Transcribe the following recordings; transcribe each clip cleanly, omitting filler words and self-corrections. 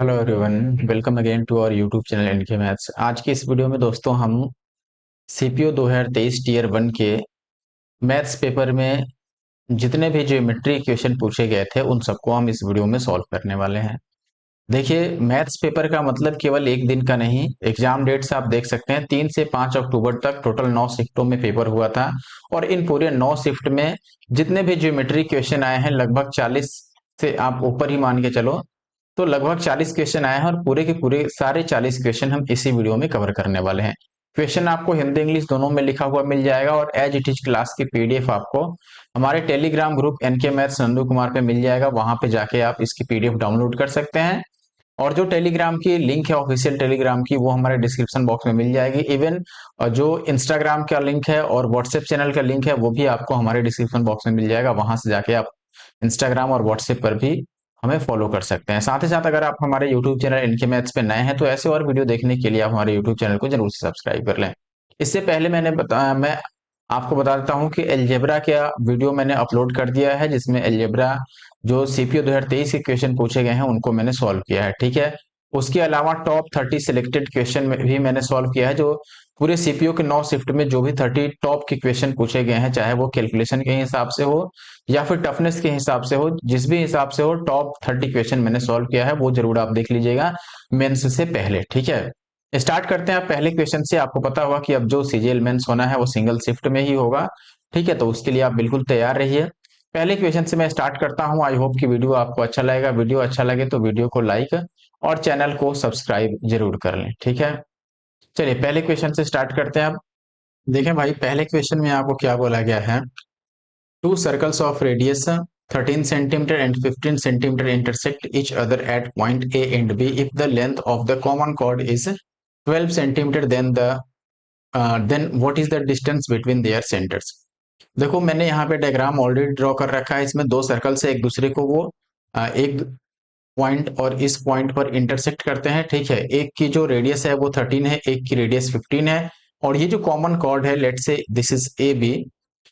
Hello everyone, welcome again to our YouTube channel NK maths. आज की इस video में दोस्तों हम सीपीओ 2023 टीयर 1 के मैथ्स पेपर में जितने भी ज्योमेट्री क्वेश्चन पूछे गए थे उन सबको हम इस वीडियो में सॉल्व करने वाले हैं। देखिए, मैथ्स पेपर का मतलब केवल एक दिन का नहीं, एग्जाम डेट्स आप देख सकते हैं 3 से 5 अक्टूबर तक टोटल 9 शिफ्टों में पेपर हुआ था। और इन पूरे 9 शिफ्ट में जितने भी ज्योमेट्री क्वेश्चन आए हैं लगभग 40 से आप ऊपर ही मान के चलो, तो लगभग 40 क्वेश्चन आए हैं और पूरे के पूरे सारे 40 क्वेश्चन हम इसी वीडियो में कवर करने वाले हैं। क्वेश्चन आपको हिंदी इंग्लिश दोनों में लिखा हुआ मिल जाएगा और एज इट इज क्लास की पीडीएफ आपको हमारे Telegram group NK maths Nandu Kumar पे मिल जाएगा। वहां पे जाके आप इसकी पीडीएफ डाउनलोड कर सकते हैं। और जो टेलीग्राम की लिंक है ऑफिशियल टेलीग्राम की, वो हमारे डिस्क्रिप्शन बॉक्स में मिल जाएगी। इवन जो इंस्टाग्राम का लिंक है और व्हाट्सएप चैनल का लिंक है वो भी आपको हमारे डिस्क्रिप्शन बॉक्स में मिल जाएगा। वहां से जाके आप इंस्टाग्राम और व्हाट्सएप पर भी हमें फॉलो कर सकते हैं। साथ ही साथ अगर आप हमारे यूट्यूब चैनल इनके मैथ्स पे नए हैं तो ऐसे और वीडियो देखने के लिए आप हमारे यूट्यूब चैनल को जरूर से सब्सक्राइब कर लें। इससे पहले मैं आपको बता देता हूं कि एलजेब्रा का वीडियो मैंने अपलोड कर दिया है, जिसमें एलजेब्रा जो सीपीओ 2023 के क्वेश्चन पूछे गए हैं उनको मैंने सॉल्व किया है। ठीक है, उसके अलावा टॉप 30 सिलेक्टेड क्वेश्चन में भी मैंने सॉल्व किया है। जो पूरे सीपीओ के 9 शिफ्ट में जो भी 30 टॉप के क्वेश्चन पूछे गए हैं, चाहे वो कैलकुलेशन के हिसाब से हो या फिर टफनेस के हिसाब से हो, जिस भी हिसाब से हो, टॉप 30 क्वेश्चन मैंने सॉल्व किया है, वो जरूर आप देख लीजिएगा मेंस से पहले। ठीक है, स्टार्ट करते हैं। आप पहले क्वेश्चन से आपको पता होगा कि अब जो सीजीएल मेंस होना है वो सिंगल शिफ्ट में ही होगा। ठीक है, तो उसके लिए आप बिल्कुल तैयार रहिए। पहले क्वेश्चन से मैं स्टार्ट करता हूं। आई होप कि वीडियो आपको अच्छा लगेगा। वीडियो अच्छा लगे तो वीडियो को लाइक और चैनल को सब्सक्राइब जरूर कर लें। ठीक है, चलिए पहले क्वेश्चन से स्टार्ट करते हैं। आप देखें भाई, पहले क्वेश्चन में आपको क्या बोला गया है। Two circles of radius 13 centimeter and 15 centimeter intersect each other at point A and B. If the length of the common chord is 12 centimeter, then what is the distance between their centers? देखो, मैंने यहाँ पे diagram already draw कर रखा है। इसमें दो circle से एक दूसरे को वो एक पॉइंट और इस पॉइंट पर इंटरसेक्ट करते हैं। ठीक है, एक की जो रेडियस है वो 13 है, एक की रेडियस 15 है। और ये जो कॉमन कॉर्ड है, लेट से दिस इज ए बी,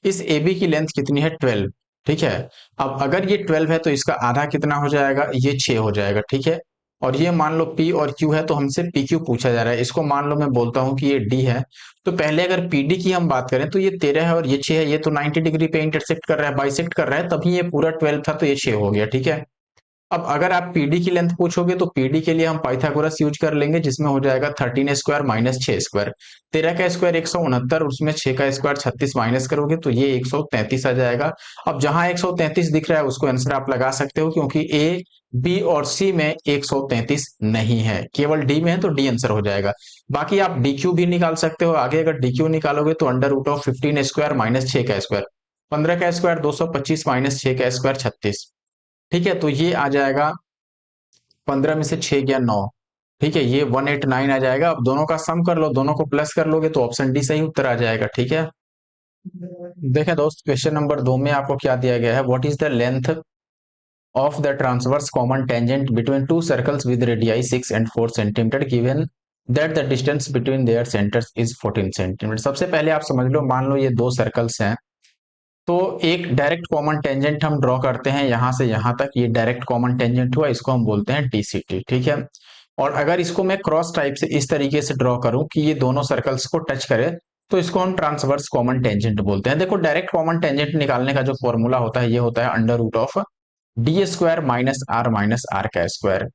इस ए बी की लेंथ कितनी है? 12। ठीक है, अब अगर ये 12 है तो इसका आधा कितना हो जाएगा? ये 6 हो जाएगा। ठीक है, और ये मान लो पी और क्यू है तो हमसे पी क्यू पूछा जा रहा है। इसको मान लो मैं बोलता हूं कि ये डी है। तो पहले अगर पीडी की हम बात करें तो ये 13 है और ये 6 है। ये तो 90 डिग्री पे इंटरसेक्ट कर रहा है, बाइसेक्ट कर रहा है, तभी ये पूरा 12 था तो ये 6 हो गया। ठीक है, अब अगर आप पीडी की लेंथ पूछोगे तो पीडी के लिए हम पाइथागोरस यूज कर लेंगे, जिसमें हो जाएगा 13 स्क्वायर माइनस 6 स्क्वायर। 13 का स्क्वायर 169, उसमें 6 का स्क्वायर 36 माइनस करोगे तो ये 133 आ जाएगा। अब जहां 133 दिख रहा है उसको आंसर आप लगा सकते हो, क्योंकि ए बी और सी में 133 नहीं है, केवल डी में है तो डी आंसर हो जाएगा। बाकी आप डी क्यू भी निकाल सकते हो। आगे अगर डी क्यू निकालोगे तो under root of 15 square minus 6 का स्क्वायर, 15 का स्क्वायर 225 माइनस 6 का स्क्वायर 36। ठीक है, तो ये आ जाएगा 15 में से 6 गया 9। ठीक है, ये 189 आ जाएगा। अब दोनों का सम कर लो, दोनों को प्लस कर लोगे तो ऑप्शन डी सही उत्तर आ जाएगा। ठीक है, देखें दोस्त, क्वेश्चन नंबर 2 में आपको क्या दिया गया है। What is the length of the transverse common tangent between two circles with radii 6 and 4 centimetre given that the distance between their centres is 14 centimetre. सबसे पहले आप समझ लो, मान लो ये दो सर्कल्स हैं, तो एक डायरेक्ट कॉमन टेंजेंट हम ड्रॉ करते हैं यहां से यहां तक। ये डायरेक्ट कॉमन टेंजेंट हुआ, इसको हम बोलते हैं डीसीटी। ठीक है, और अगर इसको मैं क्रॉस टाइप से इस तरीके से ड्रॉ करूं कि ये दोनों सर्कल्स को टच करे तो इसको हम ट्रांसवर्स कॉमन टेंजेंट बोलते हैं। देखो, डायरेक्ट कॉमन टेंजेंट निकालने का जो फॉर्मूला होता है ये होता है under root of d square minus r का स्क्वायर।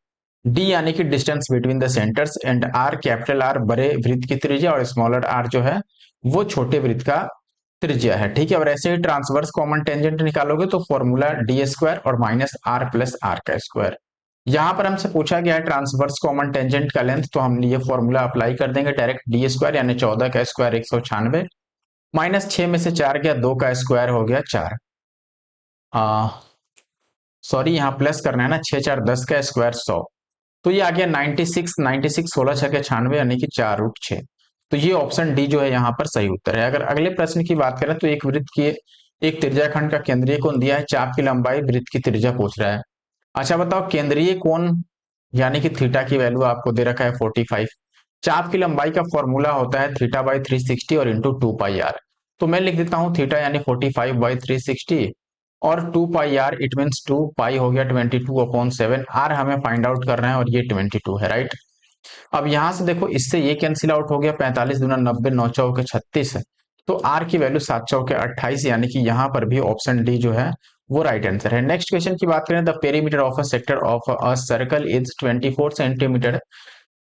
डी यानी कि distance between the centres, and r capital R बड़े वृत्त की त्रिज्या और स्मॉलर आर जो है वो छोटे वृत्त का त्रिज्या है। ठीक है, और ऐसे ही ट्रांसवर्स कॉमन टेंजेंट निकालोगे तो फॉर्मूला डी स्क्वायर और माइनस आर प्लस आर का स्क्वायर। यहां पर हमसे पूछा गया है ट्रांसवर्स कॉमन टेंजेंट का लेंथ, तो हम ये फॉर्मूला अप्लाई कर देंगे डायरेक्ट। डी स्क्वायर यानी 14 का स्क्वायर 196, माइनस 6 में से 4 गया, 2 का स्क्वायर हो गया 4। सॉरी, यहाँ प्लस करना है ना, 6 4 10 का स्क्वायर 100, तो ये आ गया 96। 96 16 6 के 96 यानी कि 4 रूट 6। तो ये ऑप्शन डी जो है यहाँ पर सही उत्तर है। अगर अगले प्रश्न की बात करें तो एक वृत्त की एक त्रिज्याखंड का केंद्रीय कोण दिया है, चाप की लंबाई, वृत्त की त्रिज्या पूछ रहा है। अच्छा बताओ, केंद्रीय कोण यानी कि थीटा की वैल्यू आपको दे रखा है 45। चाप की लंबाई का फॉर्मूला होता है थीटा बाई 360 और इंटू 2 पाई आर। तो मैं लिख देता हूं थीटा यानी 45 बाई 360 और 2 पाई आर इट मीन्स 2 पाई हो गया 22/7, आर हमें फाइंड आउट करना है और ये 22 है, राइट। अब यहां से देखो, इससे ये कैंसिल आउट हो गया, 45 दूना 90, 9 चौके 36, तो आर की वैल्यू 7 चौके 28, यानी कि यहाँ पर भी ऑप्शन डी जो है वो राइट आंसर है। नेक्स्ट क्वेश्चन की बात करें, the perimeter of a sector of a circle is 24 centimetre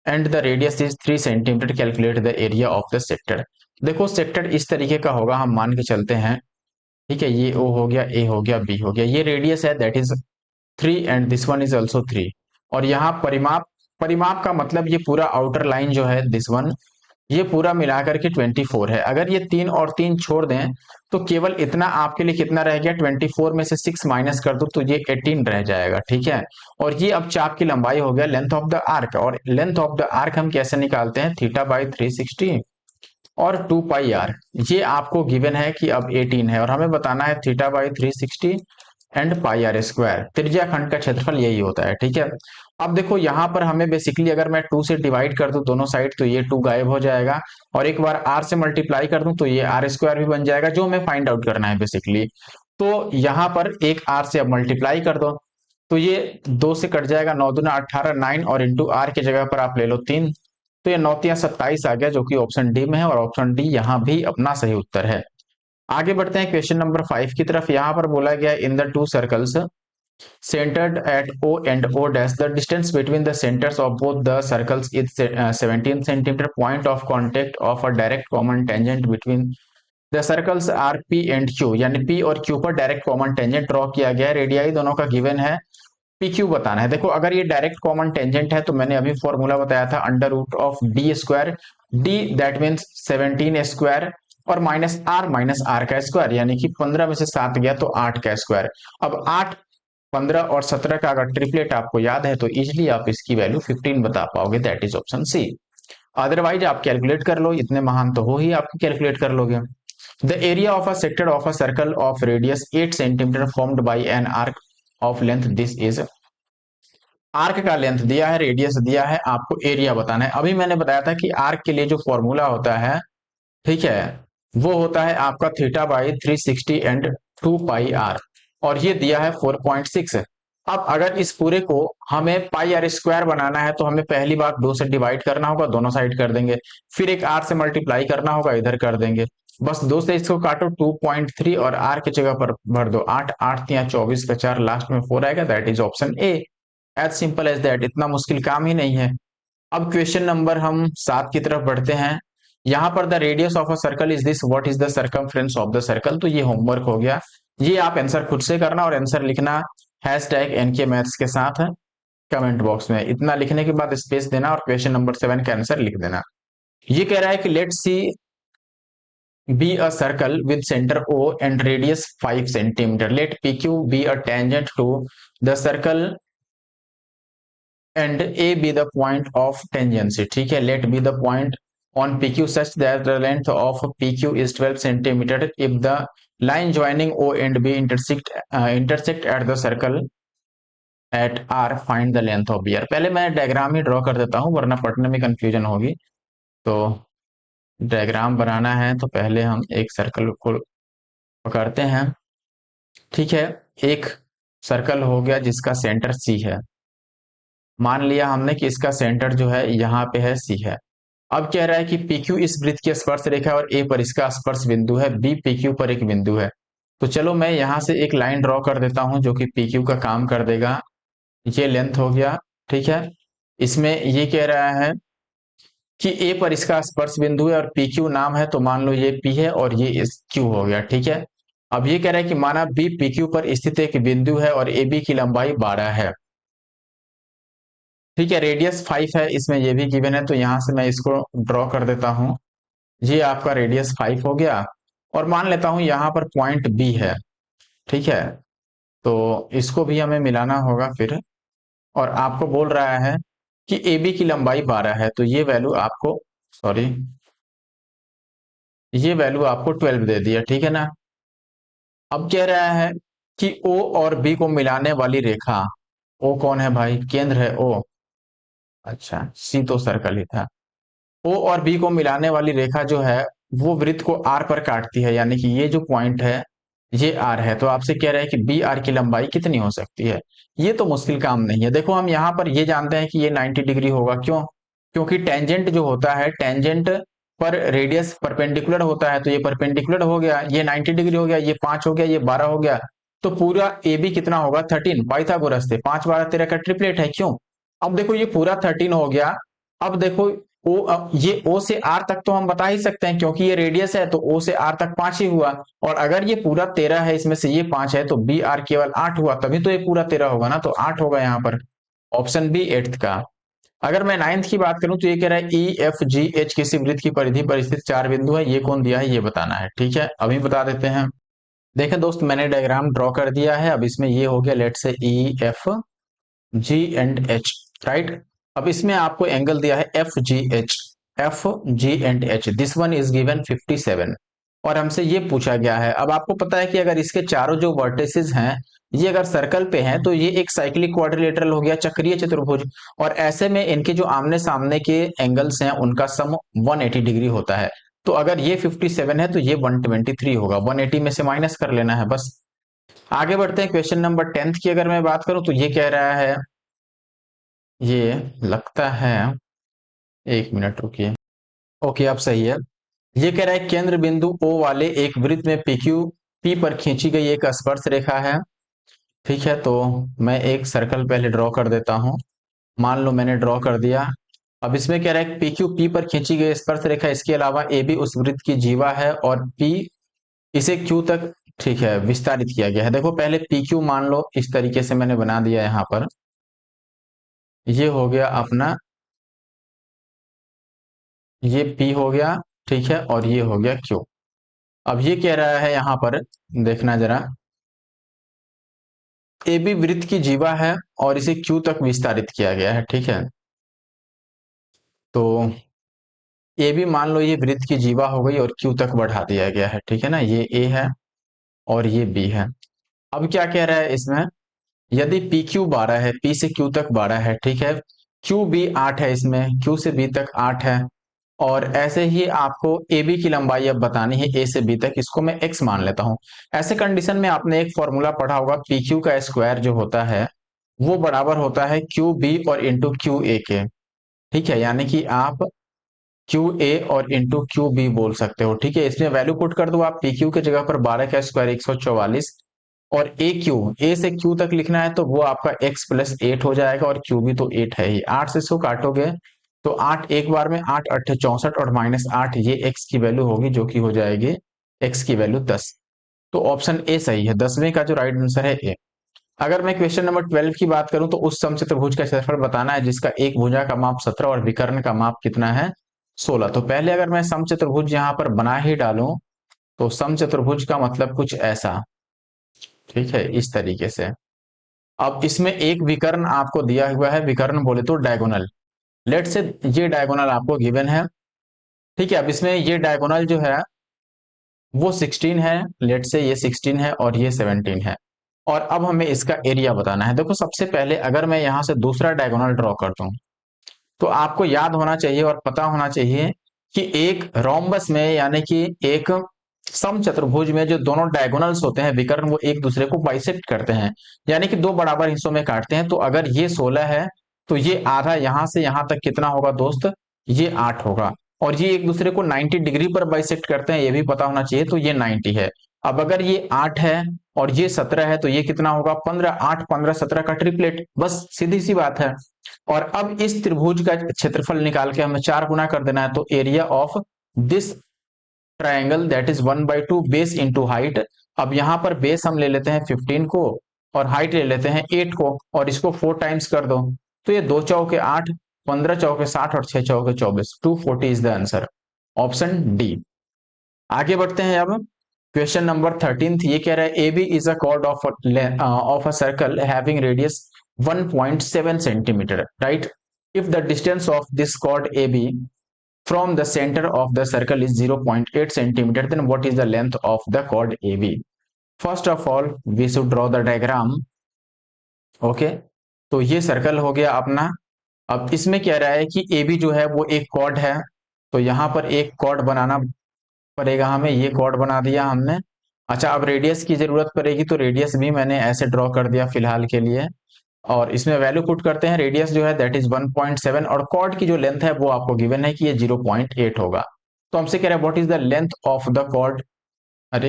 and the radius is 3 centimetre, calculate the area of the sector. देखो सेक्टर इस तरीके का होगा, हम मान के चलते हैं, ठीक है, ये ओ हो गया, ए हो गया, बी हो गया, ये रेडियस है that is 3 and this one is also 3। और यहाँ परिमाप, परिमाप का मतलब ये पूरा आउटर लाइन जो है दिस वन, ये पूरा मिलाकर के 24 है। अगर ये 3 और 3 छोड़ दें तो केवल इतना आपके लिए कितना रह गया, 24 में से 6 माइनस कर दो तो ये 18 रह जाएगा, ठीक है। और ये अब चाप की लंबाई हो गया, लेंथ ऑफ द आर्क, और लेंथ ऑफ द आर्क हम कैसे निकालते हैं, थीटा बाई 360 और 2 पाई आर, ये आपको गिवन है कि अब 18 है और हमें बताना है theta by 360 and pi r square. त्रिज्या खंड का क्षेत्रफल यही होता है, ठीक है। अब देखो यहाँ पर हमें बेसिकली अगर मैं 2 से डिवाइड कर दूं दोनों साइड तो ये 2 गायब हो जाएगा, और एक बार आर से मल्टीप्लाई कर दूं तो ये आर स्क्वायर भी बन जाएगा, जो हमें फाइंड आउट करना है बेसिकली। तो यहाँ पर एक आर से अब मल्टीप्लाई कर दो तो ये 2 से कट जाएगा, 9 दूना 18, 9 और इंटू आर की जगह पर आप ले लो 3, तो ये 9 × 27 आ गया, जो कि ऑप्शन डी में है, और ऑप्शन डी यहाँ भी अपना सही उत्तर है। आगे बढ़ते हैं क्वेश्चन नंबर 5 की तरफ। यहाँ पर बोला गया in the two circles centered at O and O dash, the distance between the centers of both the circles is 17 centimeter. Point of contact of a direct common tangent between the circles are P and Q, यानी P और Q पर direct common tangent draw किया गया है, radii दोनों का given है, P Q बताना है। देखो अगर ये डायरेक्ट कॉमन टेंजेंट है तो मैंने अभी फॉर्मूला बताया था, under root of d square, d that means 17 square और माइनस आर का स्क्वायर, यानी कि 15 में से 7 गया तो 8 का स्क्वायर। अब 8, 15 और 17 का अगर ट्रिपलेट आपको याद है तो इजिली आप इसकी वैल्यू 15 बता पाओगे, that is option C. Otherwise आप कैलकुलेट कर लो, इतने महान तो हो ही, आप कैलकुलेट कर लोगे। The area of a sector of a circle of radius 8 centimetre formed by an arc of length, this is, arc का लेंथ दिया है, रेडियस दिया है, आपको एरिया बताना है। अभी मैंने बताया था कि आर्क के लिए जो फॉर्मूला होता है, ठीक है, वो होता है आपका theta by 360 and 2 pi r, और ये दिया है 4.6। अब अगर इस पूरे को हमें पाई आर स्क्वायर बनाना है तो हमें पहली बार 2 से डिवाइड करना होगा, दोनों साइड कर देंगे, फिर एक आर से मल्टीप्लाई करना होगा, इधर कर देंगे, बस 2 से इसको काटो 2.3 और आर की जगह पर भर दो 8, 8 या 24 का 4, लास्ट में 4 आएगा, that is option A. As simple as that, इतना मुश्किल काम ही नहीं है। अब क्वेश्चन नंबर हम 7 की तरफ बढ़ते हैं। यहाँ पर the radius of a circle is this, what is the circumference of the circle, तो ये होमवर्क हो गया, ये आप आंसर खुद से करना और आंसर लिखना हैशटैग एनके मैथ्स के साथ कमेंट बॉक्स में, इतना लिखने के बाद स्पेस देना और क्वेश्चन नंबर 7 का आंसर लिख देना। ये कह रहा है कि let see be a circle with center O and radius 5 centimeter. Let PQ be a tangent to the circle and A be the point of tangency. ठीक है, let be the point on PQ such that the length of PQ is 12 centimeter. If the line joining O and B intersect at the circle at R, find the length of BR. पहले मैं diagram ही draw कर देता हूँ वरना पढ़ने में confusion होगी। तो डायग्राम बनाना है तो पहले हम एक सर्कल को पकड़ते हैं, ठीक है। एक सर्कल हो गया जिसका सेंटर सी है, मान लिया हमने कि इसका सेंटर जो है यहाँ पे है, सी है। अब कह रहा है कि PQ इस वृत्त की स्पर्श रेखा और A पर इसका स्पर्श बिंदु है, B PQ पर एक बिंदु है। तो चलो मैं यहाँ से एक लाइन ड्रॉ कर देता हूं जो कि PQ का काम कर देगा। ये लेंथ हो गया, ठीक है। इसमें ये कह रहा है कि A पर इसका स्पर्श बिंदु है और PQ नाम है, तो मान लो ये P है और ये इस Q हो गया, ठीक है। अब ये कह रहा है कि माना B PQ पर स्थित एक बिंदु है और AB की लंबाई 12 है, ठीक है। रेडियस 5 है, इसमें ये भी गिवन है, तो यहां से मैं इसको ड्रॉ कर देता हूं। ये आपका रेडियस 5 हो गया और मान लेता हूं यहां पर पॉइंट B है, ठीक है। तो इसको भी हमें मिलाना होगा फिर, और आपको बोल रहा है कि AB की लंबाई 12 है, तो ये वैल्यू आपको, सॉरी, ये वैल्यू आपको 12 दे दिया, ठीक है ना। अब कह रहा है कि O और B को मिलाने वाली रेखा, O कौन है भाई, केंद्र है O, अच्छा C तो सर्कल ही था। O और B को मिलाने वाली रेखा जो है वो वृत्त को R पर काटती है, यानी कि ये जो पॉइंट है ये आर है, तो आपसे कह रहा है कि बी आर की लंबाई कितनी हो सकती है। ये तो मुश्किल काम नहीं है। देखो हम यहाँ पर ये जानते हैं कि ये 90 डिग्री होगा। क्यों? क्योंकि टेंजेंट जो होता है, टेंजेंट पर रेडियस परपेंडिकुलर होता है, तो ये परपेंडिकुलर हो गया, ये 90 डिग्री हो गया, ये 5 हो गया, ये 12 हो गया। तो पूरा ए बी कितना होगा? 13। पाइथागोरस से 5 12 13 का ट्रिपलेट है। क्यों? अब देखो ये पूरा 13 हो गया। अब देखो ओ, अब ये ओ से आर तक तो हम बता ही सकते हैं, क्योंकि ये रेडियस है, तो ओ से आर तक 5 ही हुआ। और अगर ये पूरा 13 है, इसमें से ये 5 है, तो बी आर केवल 8 हुआ, तभी तो ये पूरा 13 होगा ना, तो 8 होगा यहाँ पर। ऑप्शन बी एट्थ का। अगर मैं नाइन्थ की बात करूं तो ये कह रहा है ई एफ जी एच किसी वृत्त की परिधि पर स्थित 4 बिंदु है, ये कौन दिया है ये बताना है। ठीक है, अभी बता देते हैं। देखें दोस्त, मैंने डायग्राम ड्रॉ कर दिया है। अब इसमें ये हो गया, लेट से E F G and H, right. अब इसमें आपको एंगल दिया है F G H, F G and H, this one is given 57। और हमसे ये पूछा गया है। अब आपको पता है कि अगर इसके चारों जो वर्टिसेस हैं, ये अगर सर्कल पे हैं, तो ये एक साइक्लिक क्वाड्रिलेटरल हो गया, चक्रीय चतुर्भुज। और ऐसे में इनके जो आमने सामने के एंगल्स हैं, उनका सम 180 डिग्री होता है। तो अगर ये 57 है, तो ये 123 होगा। 180 में से माइनस कर लेना है बस। आगे बढ़ते हैं। क्वेश्चन नंबर 10 की अगर मैं बात करूं तो ये कह रहा है, ये लगता है, एक मिनट रुकिए। ओके, अब सही है। ये कह रहा है केंद्र बिंदु ओ वाले एक वृत्त में पी क्यू पी पर खींची गई एक स्पर्श रेखा है। ठीक है, तो मैं एक सर्कल पहले ड्रॉ कर देता हूं। मान लो मैंने ड्रॉ कर दिया। अब इसमें कह रहा है पी क्यू पी पर खींची गई स्पर्श रेखा, इसके अलावा ए भी उस वृत्त की जीवा है, और पी इसे क्यू तक, ठीक है, विस्तारित किया गया है। देखो पहले पी क्यू मान लो, इस तरीके से मैंने बना दिया यहाँ पर। ये हो गया अपना, ये P हो गया, ठीक है, और ये हो गया Q। अब ये कह रहा है यहां पर, देखना जरा, ए बी वृत्त की जीवा है और इसे Q तक विस्तारित किया गया है। ठीक है, तो ए बी मान लो ये वृत्त की जीवा हो गई और Q तक बढ़ा दिया गया है। ठीक है ना, ये A है और ये B है। अब क्या कह रहा है इसमें, यदि पी क्यू 12 है, P से Q तक 12 है, ठीक है, क्यू बी 8 है, इसमें Q से B तक 8 है, और ऐसे ही आपको ए बी की लंबाई अब बतानी है ए से बी तक, इसको मैं एक्स मान लेता हूं। ऐसे कंडीशन में आपने एक फॉर्मूला पढ़ा होगा, पी क्यू का स्क्वायर जो होता है वो बराबर होता है क्यू बी और इंटू क्यू ए के। ठीक है, यानी कि आप क्यू ए और इंटू क्यू बी बोल सकते हो। ठीक है, इसमें वैल्यू पुट कर दो आप, पी क्यू के जगह पर 12 का स्क्वायर 144, और ए क्यू, ए से क्यू तक लिखना है तो वो आपका x प्लस 8 हो जाएगा, और क्यू भी तो 8 है ही। 8 से इसको काटोगे तो 8 एक बार में, 8 8 64, और माइनस 8 ये x की वैल्यू होगी, जो कि हो जाएगी x की वैल्यू 10। तो ऑप्शन ए सही है, 10वें का जो राइट आंसर है ए। अगर मैं क्वेश्चन नंबर 12 की बात करूं तो उस समचतुर्भुज का क्षेत्रफल बताना है जिसका एक भुजा का माप 17 और विकर्ण का माप कितना है 16। तो पहले अगर मैं समचतुर्भुज यहां पर बना ही डालूं, तो समचतुर्भुज का मतलब कुछ ऐसा, ठीक है, इस तरीके से। अब इसमें एक विकर्ण आपको दिया हुआ है, विकर्ण बोले तो डायगोनल, लेट से ये डायगोनल आपको गिवन है। ठीक है, अब इसमें ये डायगोनल जो है वो 16 है, लेट से ये 16 है और ये 17 है। और अब हमें इसका एरिया बताना है। देखो सबसे पहले अगर मैं यहां से दूसरा डायगोनल ड्रॉ करता हूं, तो आपको याद होना चाहिए और पता होना चाहिए कि एक रोम्बस में, यानी कि एक समचतुर्भुज में जो दोनों डायगोनल्स होते हैं विकर्ण, वो एक दूसरे को बाइसेक्ट करते हैं, यानी कि दो बराबर हिस्सों में काटते हैं। तो अगर ये 16 है, तो ये आधा यहां से यहां तक कितना होगा दोस्त, ये 8 होगा। और ये एक दूसरे को 90 डिग्री पर बाइसेक्ट करते हैं, ये भी पता होना चाहिए, तो ये 90 है। अब अगर ये 8 है और ये 17 है, तो ये कितना होगा 15, 8 15 17 का ट्रिपलेट, बस सीधी सी बात है। और अब इस त्रिभुज का क्षेत्रफल निकाल के हमें 4 गुना कर देना है, तो area of this triangle that is 1/2 base into height. अब यहां पर बेस हम ले लेते हैं 15 को, और हाइट ले लेते हैं 8 को, और इसको 4 टाइम्स कर दो, तो ये 2 चौके 8, 15 चौके 60, और 6 चौके 24, 240 is the answer, option D. आगे बढ़ते हैं अब। क्वेश्चन नंबर 13, ये कह रहा है A B is a chord of a circle having radius 1.7 centimetre, right. If the distance of this chord A B from the center of the circle is 0.8 centimeter, then what is the length of the chord AB? First of all we should draw the diagram. Okay, तो ये circle हो गया अपना। अब इसमें कह रहा है कि AB जो है वो एक कॉर्ड है, तो यहां पर एक कॉर्ड बनाना पड़ेगा हमें। ये कॉर्ड बना दिया हमने, अच्छा, अब रेडियस की जरूरत पड़ेगी तो रेडियस भी मैंने ऐसे ड्रॉ कर दिया फिलहाल के लिए, और इसमें वैल्यू पुट करते हैं। रेडियस जो है दैट इज 1.7, और कॉर्ड की जो लेंथ है वो आपको गिवन है कि ये 0.8 होगा। तो हमसे कह रहा है what is the length of the chord. अरे,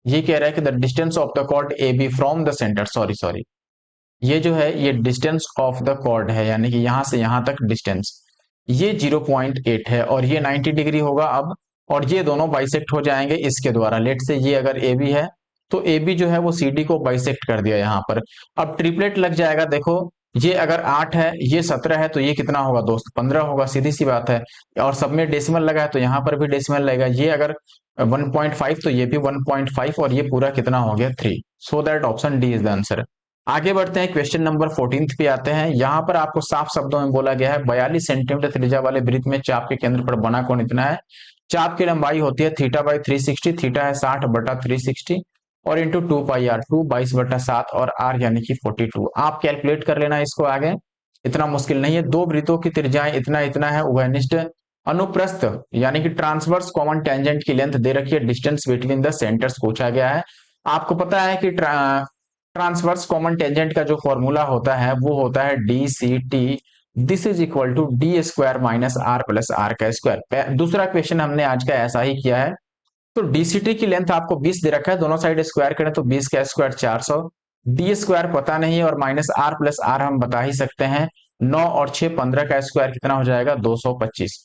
ये कह रहा है कि the distance of the chord A B from the centre, sorry sorry, ये जो है ये डिस्टेंस ऑफ द कॉर्ड है, यानी कि यहां से यहां तक डिस्टेंस, ये 0.8 है और ये 90 डिग्री होगा अब, और ये दोनों बाइसेक्ट हो जाएंगे इसके द्वारा। लेट से ये अगर ए बी है तो ए बी जो है वो सी डी को बाइसेक्ट कर दिया यहाँ पर। अब ट्रिपलेट लग जाएगा, देखो ये अगर 8 है, ये 17 है, तो ये कितना होगा दोस्त, 15 होगा, सीधी सी बात है। और सब में डेसिमल लगा है तो यहाँ पर भी डेसिमल लगेगा। ये अगर 1.5 तो ये भी 1.5, और ये पूरा कितना हो गया 3। So that option D is the answer. आगे बढ़ते हैं, क्वेश्चन नंबर 14 पे आते हैं। यहां पर आपको साफ शब्दों में बोला गया है 42 सेंटीमीटर त्रिज्या वाले वृत्त में चाप के केंद्र पर बना कोण इतना है। चाप की लंबाई होती है थीटा बाई 360, थीटा है 60/360, और इंटू 2 पाई आर, 22/7, और आर यानी कि 42। आप कैलकुलेट कर लेना इसको आगे, इतना मुश्किल नहीं है। दो वृत्तों की त्रिज्याएं इतना इतना है, उभयनिष्ठ अनुप्रस्थ यानी कि ट्रांसवर्स कॉमन टेंजेंट की लेंथ दे रखी है, डिस्टेंस बिटवीन द सेंटर्स पूछा गया है। आपको पता है कि ट्रांसवर्स कॉमन टेंजेंट का जो फॉर्मूला होता है वो होता है D C T, this is equal to d square minus r plus r का स्क्वायर। दूसरा क्वेश्चन हमने आज का ऐसा ही किया है। तो डीसीटी की लेंथ आपको 20 दे रखा है, दोनों साइड स्क्वायर करें तो 20 का स्क्वायर 400, डी स्क्वायर पता नहीं है, और माइनस आर प्लस आर हम बता ही सकते हैं। 9 और 6 15 का स्क्वायर कितना हो जाएगा 225।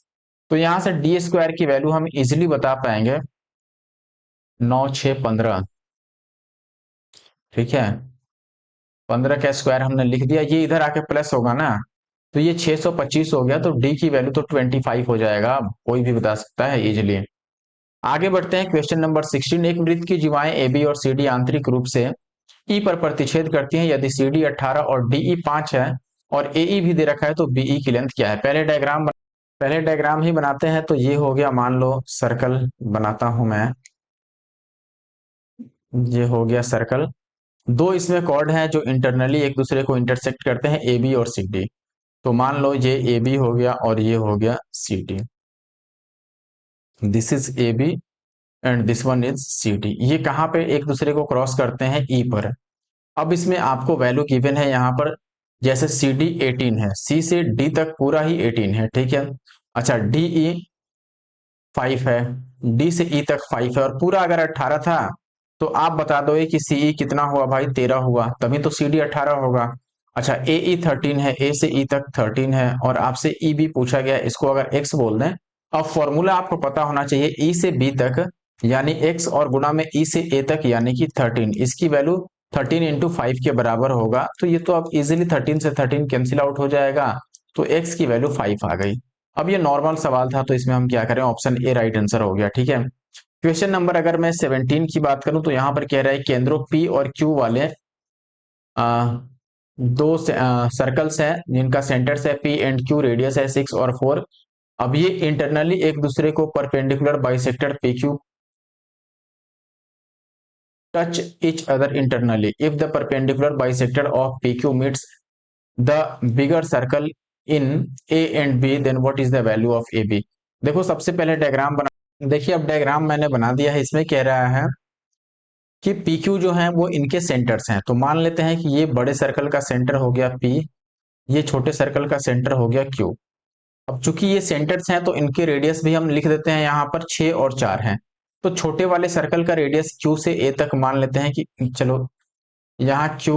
तो यहां से डी स्क्वायर की वैल्यू हम इजिली बता पाएंगे, 9 6 15, ठीक है। 15 का स्क्वायर हमने लिख दिया, ये इधर आके प्लस होगा ना, तो ये 625 हो गया, तो डी की वैल्यू तो 25 हो जाएगा, कोई भी बता सकता है इजिली। आगे बढ़ते हैं, क्वेश्चन नंबर 16। एक वृत्त की जीवाएं ए बी और सी डी आंतरिक रूप से ई पर प्रतिच्छेद करती हैं। यदि सी डी 18 और डीई 5 है और ए ई भी दे रखा है तो बीई की लेंथ क्या है। पहले डायग्राम ही बनाते हैं। तो ये हो गया, मान लो सर्कल बनाता हूं मैं, ये हो गया सर्कल। दो इसमें कॉर्ड हैं जो इंटरनली एक दूसरे को इंटरसेक्ट करते हैं, ए बी और सी डी। तो मान लो ये ए बी हो गया और ये हो गया C D, this is A B and this one is C D. ये कहाँ पे एक दूसरे को क्रॉस करते हैं, ई पर। अब इसमें आपको वैल्यू गिवन है यहाँ पर, जैसे सी डी 18 है, सी से डी तक पूरा ही 18 है, ठीक है। अच्छा, डी ई 5 है, डी से ई तक 5 है, और पूरा अगर 18 था तो आप बता दो कि सी ई कितना हुआ भाई, 13 हुआ, तभी तो सी डी 18 होगा। अच्छा, ए ई 13 है, ए से ई तक 13 है, और आपसे ई बी पूछा गया, इसको अगर एक्स बोल दें। अब फॉर्मूला आपको पता होना चाहिए, ई से बी तक यानी एक्स, और गुणा में ई से ए तक यानी कि 13, इसकी वैल्यू 13 इंटू 5 के बराबर होगा। तो ये तो अब इजिली 13 से 13 कैंसिल आउट हो जाएगा, तो एक्स की वैल्यू 5 आ गई। अब ये नॉर्मल सवाल था तो इसमें हम क्या करें, ऑप्शन ए राइट आंसर हो गया, ठीक है। क्वेश्चन नंबर अगर मैं 17 की बात करूं तो यहां पर कह रहा है केंद्रों पी और क्यू वाले दो सर्कल्स हैं जिनका सेंटर्स है पी एंड क्यू, रेडियस है 6 और 4। अब ये इंटरनली एक दूसरे को perpendicular bisector P Q touch each other internally. If the perpendicular bisector of PQ meets the bigger circle in A and B, then what is the value of AB? देखो सबसे पहले डायग्राम बना, देखिए अब diagram मैंने बना दिया है। इसमें कह रहा है कि PQ जो है वो इनके सेंटर्स हैं। तो मान लेते हैं कि ये बड़े सर्कल का सेंटर हो गया P, ये छोटे सर्कल का सेंटर हो गया Q। अब चूंकि ये सेंटर्स हैं तो इनके रेडियस भी हम लिख देते हैं, यहाँ पर 6 और 4 हैं। तो छोटे वाले सर्कल का रेडियस Q से A तक मान लेते हैं कि चलो यहाँ Q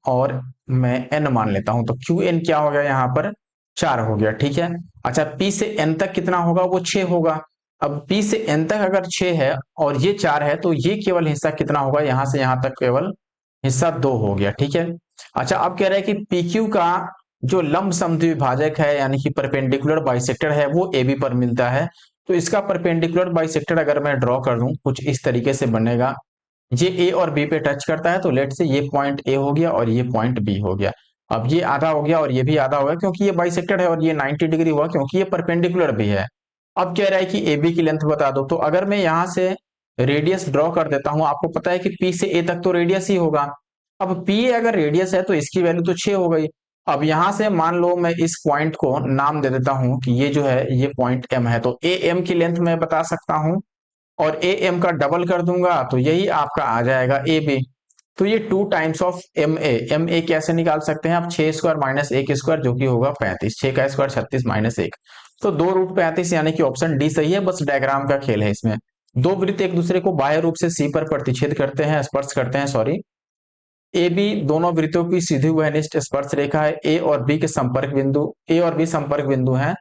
और मैं N मान लेता हूं, तो क्यू एन क्या हो गया, यहाँ पर 4 हो गया, ठीक है। अच्छा, P से N तक कितना होगा, वो 6 होगा। अब P से N तक अगर 6 है और ये 4 है तो ये केवल हिस्सा कितना होगा, यहां से यहां तक केवल हिस्सा 2 हो गया, ठीक है। अच्छा, अब कह रहा है कि PQ का जो लंब समद्विभाजक है यानी कि परपेंडिकुलर बाइसेक्टर है वो AB पर मिलता है। तो इसका परपेंडिकुलर बाइसेक्टर अगर मैं ड्रॉ कर दूं कुछ इस तरीके से बनेगा, ये ए और बी पे टच करता है, तो लेट से ये पॉइंट ए हो गया और ये पॉइंट बी हो गया। अब ये आधा हो गया और ये भी आधा हो गया क्योंकि ये बाइसेक्टेड है, और ये 90 डिग्री हुआ क्योंकि ये परपेंडिकुलर भी है। अब कह रहा है कि ए बी की लेंथ बता दो। तो अगर मैं यहां से रेडियस ड्रॉ कर देता हूं, आपको पता है कि पी से ए तक तो रेडियस ही होगा। अब पी अगर रेडियस है तो इसकी वैल्यू तो 6 हो गई। अब यहां से मान लो मैं इस पॉइंट को नाम दे देता हूं कि ये जो है ये पॉइंट एम है, तो ए एम की लेंथ मैं बता सकता हूं और ए एम का डबल कर दूंगा तो यही आपका आ जाएगा ए बी। तो ये 2 टाइम्स ऑफ एम ए कैसे निकाल सकते हैं आप, 6 स्क्वायर माइनस 1 स्क्वायर जो कि होगा 35, 6 का स्क्वायर 36 माइनस 1, तो 2 रूट 35 यानी कि ऑप्शन डी सही है। बस डायग्राम का खेल है इसमें। दो वृत्त एक दूसरे को बाह्य रूप से सी पर प्रतिच्छेद करते हैं, स्पर्श करते हैं, सॉरी। ए बी दोनों वृत्तों की सीधी वहनिष्ठ स्पर्श रेखा है। ए और बी के संपर्क बिंदु, ए और बी संपर्क बिंदु हैं।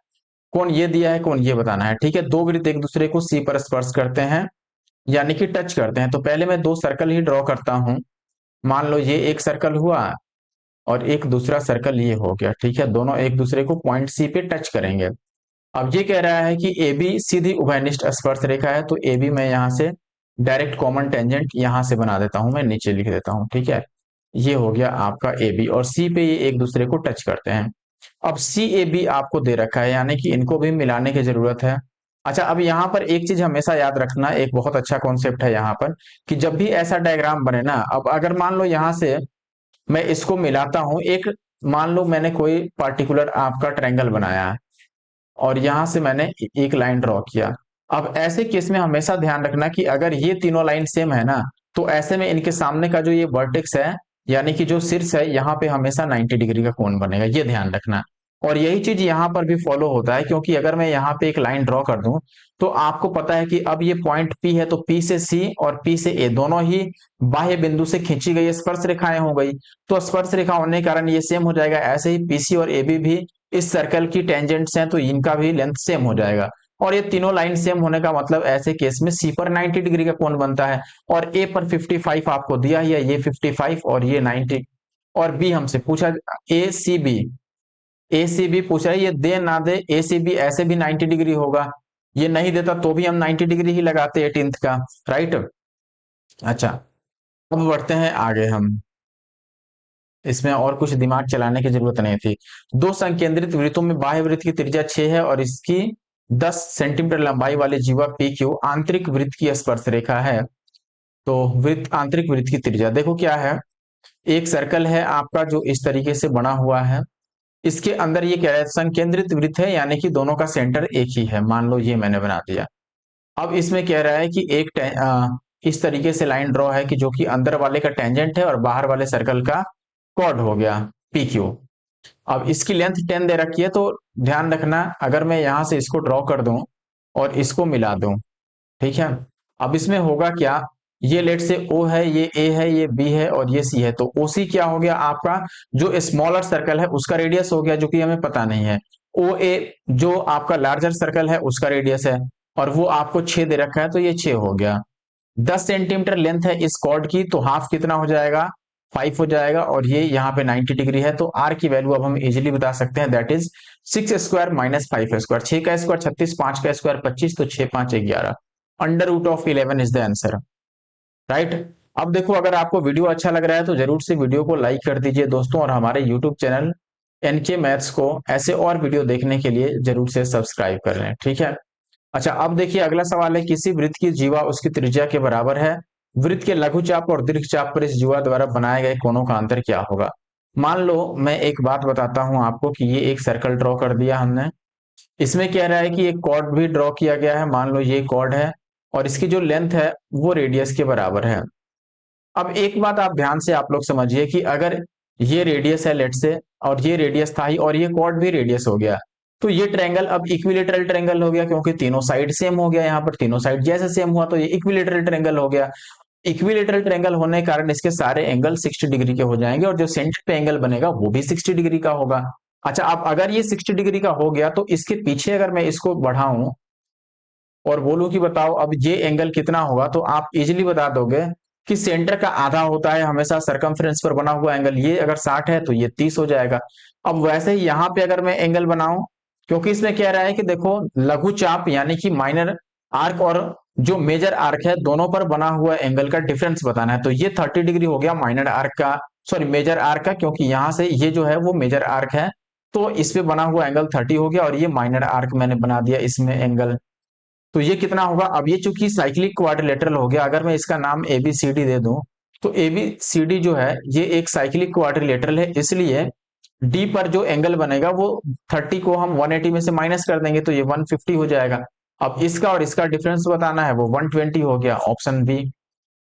कौन ये दिया है, कौन ये बताना है, ठीक है। दो वृत्त एक दूसरे को सी पर स्पर्श करते हैं यानी कि टच करते हैं। तो पहले मैं दो सर्कल ही ड्रॉ करता हूं। मान लो ये एक सर्कल हुआ और एक दूसरा सर्कल ये हो गया, ठीक है। दोनों एक दूसरे को पॉइंट सी पे टच करेंगे। अब ये कह रहा है कि ए बी सीधी उभयनिष्ठ स्पर्श रेखा है, तो ए बी मैं यहां से डायरेक्ट कॉमन टेंजेंट यहां से बना देता हूं, मैं नीचे लिख देता हूं, ठीक है। ये हो गया आपका ए बी और सी पे ये एक दूसरे को टच करते हैं। अब सी ए बी आपको दे रखा है यानी कि इनको भी मिलाने की जरूरत है। अच्छा, अब यहाँ पर एक चीज हमेशा याद रखना, एक बहुत अच्छा कॉन्सेप्ट है यहाँ पर, कि जब भी ऐसा डायग्राम बने ना, अब अगर मान लो यहां से मैं इसको मिलाता हूं, एक मान लो मैंने कोई पार्टिकुलर आपका ट्रायंगल बनाया है और यहां से मैंने एक लाइन ड्रॉ किया। अब ऐसे केस में हमेशा ध्यान रखना कि अगर ये तीनों लाइन सेम है ना, तो ऐसे में इनके सामने का जो ये वर्टेक्स है यानी कि जो शीर्ष है, यहाँ पे हमेशा 90 डिग्री का कोण बनेगा, ये ध्यान रखना। और यही चीज यहाँ पर भी फॉलो होता है, क्योंकि अगर मैं यहाँ पे एक लाइन ड्रॉ कर दूं तो आपको पता है कि अब ये पॉइंट P है, तो P से C और P से A दोनों ही बाह्य बिंदु से खींची गई स्पर्श रेखाएं हो गई। तो स्पर्श रेखा होने के कारण ये सेम हो जाएगा। ऐसे ही PC और AB भी इस सर्कल की टेंजेंट्स हैं, तो इनका भी लेंथ सेम हो जाएगा। और ये तीनों लाइन सेम होने का मतलब ऐसे केस में सी पर 90 डिग्री का कोण बनता है। और ए पर 55 आपको दिया ही है, ये 55 और ये 90। और बी हमसे पूछा, ए सी बी, ए सी बी पूछा है, ये दे ना दे ए सी बी ऐसे भी 90 डिग्री होगा, ये नहीं देता तो भी हम 90 डिग्री ही लगाते 18th का, राइट। अच्छा, अब बढ़ते हैं आगे हम, इसमें और कुछ दिमाग चलाने की जरूरत नहीं थी। दो संकेंद्रित वृत्तों में बाह्य वृत्त की त्रिज्या 6 है और इसकी 10 सेंटीमीटर लंबाई वाली जीवा पी क्यू आंतरिक वृत्त की स्पर्श रेखा है। तो वृत्त, आंतरिक वृत्त की त्रिज्या देखो क्या है। एक सर्कल है आपका जो इस तरीके से बना हुआ है, इसके अंदर ये कह रहा है संकेंद्रित वृत्त है यानी कि दोनों का सेंटर एक ही है। मान लो ये मैंने बना दिया। अब इसमें कह रहा है कि इस तरीके से लाइन ड्रॉ है कि जो कि अंदर वाले का टेंजेंट है और बाहर वाले सर्कल का कॉर्ड हो गया पी क्यू। अब इसकी लेंथ 10 दे रखी है, तो ध्यान रखना अगर मैं यहां से इसको ड्रॉ कर दूं और इसको मिला दूं, ठीक है। अब इसमें होगा क्या, ये लेट से O है, ये A है, ये B है और ये C है। तो OC क्या हो गया आपका, जो स्मॉलर सर्कल है उसका रेडियस हो गया, जो कि हमें पता नहीं है। OA जो आपका लार्जर सर्कल है उसका रेडियस है, और वो आपको 6 दे रखा है, तो ये 6 हो गया। 10 सेंटीमीटर लेंथ है इस कॉर्ड की, तो हाफ कितना हो जाएगा, 5 हो जाएगा। और ये यहाँ पे 90 डिग्री है, तो R की वैल्यू अब हम इजीली बता सकते हैं, that is 6 square minus 5 square. 6 का स्क्वायर 36, 5 का स्क्वायर 25, तो 6 5 11, under root of 11 is the answer, right. अब देखो, अगर आपको वीडियो अच्छा लग रहा है तो जरूर से वीडियो को लाइक कर दीजिए दोस्तों, और हमारे यूट्यूब चैनल एनके मैथ्स को ऐसे और वीडियो देखने के लिए जरूर से सब्सक्राइब कर लें, ठीक है। अच्छा, अब देखिए अगला सवाल है, किसी वृत्त की जीवा उसकी त्रिज्या के बराबर है, वृत्त के लघु चाप और दीर्घ चाप पर इस जीवा द्वारा बनाए गए कोणों का अंतर क्या होगा। मान लो मैं एक बात बताता हूं आपको कि ये एक सर्कल ड्रॉ कर दिया हमने, इसमें कह रहा है कि एक कॉर्ड भी ड्रॉ किया गया है। मान लो ये कॉर्ड है और इसकी जो लेंथ है वो रेडियस के बराबर है। अब एक बात आप ध्यान से आप लोग समझिए कि अगर ये रेडियस है लेट से, और ये रेडियस था ही, और ये कॉर्ड भी रेडियस हो गया, तो ये ट्रायंगल अब इक्विलेटरल ट्रायंगल हो गया, क्योंकि तीनों साइड सेम हो गया। यहाँ पर तीनों साइड जैसे सेम हुआ तो ये इक्विलेटरल ट्रायंगल हो गया। इक्विलेटरल ट्रायंगल होने के कारण इसके सारे एंगल 60 डिग्री के हो जाएंगे, और जो सेंटर पे एंगल बनेगा वो भी 60 डिग्री का होगा। अच्छा, अब अगर ये 60 डिग्री का हो गया तो इसके पीछे अगर मैं इसको बढ़ाऊं और बोलूं कि बताओ अब ये एंगल कितना होगा, तो आप इजीली बता दोगे कि सेंटर का आधा होता है हमेशा सरकमफ्रेंस पर बना हुआ एंगल। ये अगर 60 है तो ये 30 हो जाएगा। अब वैसे ही यहां पे अगर मैं एंगल बनाऊं, क्योंकि इसमें कह रहा है कि देखो लघु चाप यानी कि माइनर आर्क और जो मेजर आर्क है दोनों पर बना हुआ एंगल का डिफरेंस बताना है, तो ये 30 डिग्री हो गया माइनर आर्क का, सॉरी मेजर आर्क का, क्योंकि यहां से ये जो है वो मेजर आर्क है, तो इस पे बना हुआ एंगल 30 हो गया, और ये माइनर आर्क मैंने बना दिया इसमें एंगल। तो ये कितना होगा, अब ये चूंकि साइक्लिक क्वाड्रिलेटरल हो गया, अगर मैं इसका नाम एबीसीडी दे दूं, तो एबीसीडी जो है ये एक साइक्लिक क्वाड्रिलेटरल है, इसलिए डी पर जो एंगल बनेगा वो 30 को हम 180 में से माइनस कर देंगे तो ये 150 हो जाएगा। अब इसका और इसका डिफरेंस बताना है, वो 120 हो गया, ऑप्शन बी।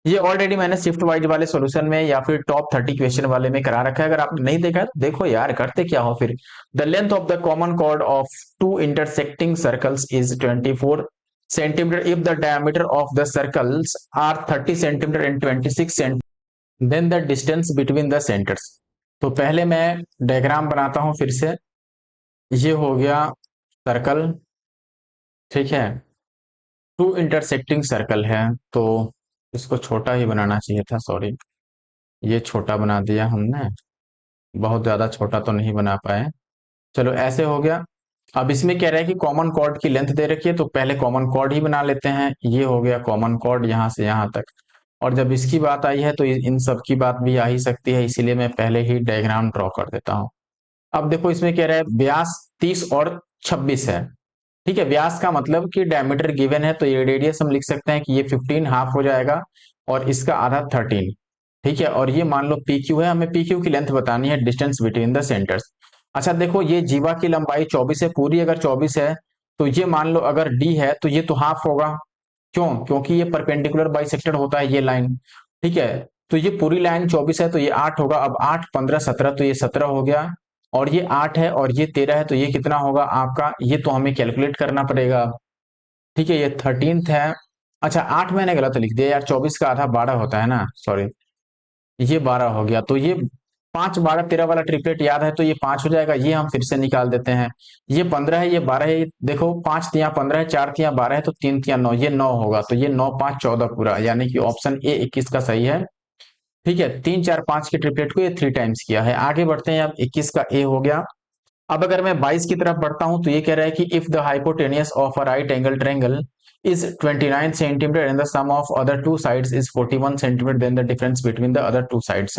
ये ऑलरेडी मैंने शिफ्ट वाइज वाले सॉल्यूशन में या फिर टॉप 30 क्वेश्चन वाले में करा रखा है, अगर आपने नहीं देखा है तो देखो यार, करते क्या हो फिर। The length of the common chord of two intersecting circles is 24 centimetre if the diameter of the circles are 30 centimetre and 26 centimetre, then the distance between the centres. तो पहले मैं डायग्राम बनाता हूं फिर से। ये हो गया सर्कल, ठीक है, टू इंटरसेक्टिंग सर्कल है, तो इसको छोटा ही बनाना चाहिए था, सॉरी, ये छोटा बना दिया हमने, बहुत ज्यादा छोटा तो नहीं बना पाए। चलो ऐसे हो गया। अब इसमें कह रहा है कि कॉमन कॉर्ड की लेंथ दे रखी है, तो पहले कॉमन कॉर्ड ही बना लेते हैं। ये हो गया कॉमन कॉर्ड यहां से यहां तक। और जब इसकी बात आई है तो इन सब की बात भी आ ही सकती है, इसीलिए मैं पहले ही डायग्राम ड्रॉ कर देता हूं। अब देखो इसमें कह रहा है व्यास 30 और 26 है, ठीक है। व्यास का मतलब कि डायमीटर गिवन है, तो ये रेडियस हम लिख सकते हैं कि ये 15 हाफ हो जाएगा और इसका आधा 13, ठीक है। और ये मान लो पी क्यू है, हमें पी क्यू की लेंथ बतानी है, डिस्टेंस बिटवीन द सेंटर्स। अच्छा देखो, ये जीवा की लंबाई 24 है, पूरी अगर 24 है तो ये मान लो अगर डी है तो ये तो हाफ होगा। क्यों? क्योंकि ये परपेंडिकुलर बाइसेक्टर होता है ये लाइन, ठीक है। तो ये पूरी लाइन 24 है तो ये 8 होगा। अब 8 15 17, तो ये 17 हो गया। और ये 8 है और ये 13 है, तो ये कितना होगा आपका, ये तो हमें कैलकुलेट करना पड़ेगा, ठीक है। ये 13th है। अच्छा 8 मैंने गलत लिख दिया यार, 24 का आधा 12 होता है ना, सॉरी, ये 12 हो गया। तो ये 5 12 13 वाला ट्रिपलेट याद है, तो ये 5 हो जाएगा, ये हम फिर से निकाल देते हैं। ये 15 है, ये 12 है, देखो 5 तिया 15 है, 4 तिया 12 है, तो 3 तिया 9, ये 9 होगा। तो ये 9 5 14 पूरा, यानी कि ऑप्शन ए 21 का सही है, ठीक है। 3 4 5 के ट्रिपलेट को ये 3 टाइम्स किया है। आगे बढ़ते हैं, अब 21 का ए हो गया। अब अगर मैं 22 की तरफ बढ़ता हूं तो ये कह रहा है कि if the hypotenuse of a right angle triangle is 29 centimetre and the sum of other two sides is 41 centimetre, then the difference between the other two sides.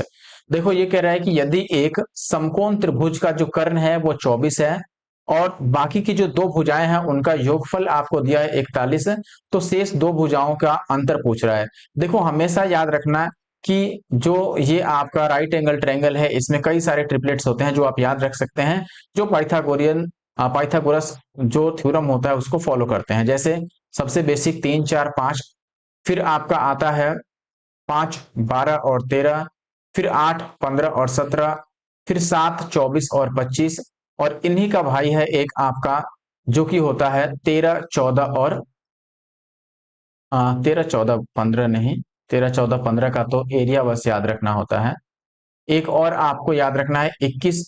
देखो ये कह रहा है कि यदि एक समकोण त्रिभुज का जो कर्ण है वो 24 है और बाकी की जो दो भुजाएं हैं उनका योगफल आपको दिया है 41, तो शेष दो भुजाओं का अंतर पूछ रहा है। देखो हमेशा याद रखना कि जो ये आपका राइट एंगल ट्रायंगल है इसमें कई सारे ट्रिपलेट्स होते हैं जो आप याद रख सकते हैं, जो पाइथागोरस जो थ्योरम होता है उसको फॉलो करते हैं। जैसे सबसे बेसिक 3 4 5, फिर आपका आता है 5 12 और 13, फिर 8 15 और 17, फिर 7 24 और 25, और इन्हीं का भाई है एक आपका जो कि होता है 13 14 और 13 14 15 नहीं, 13 14 15 का तो एरिया बस याद रखना होता है। एक और आपको याद रखना है 21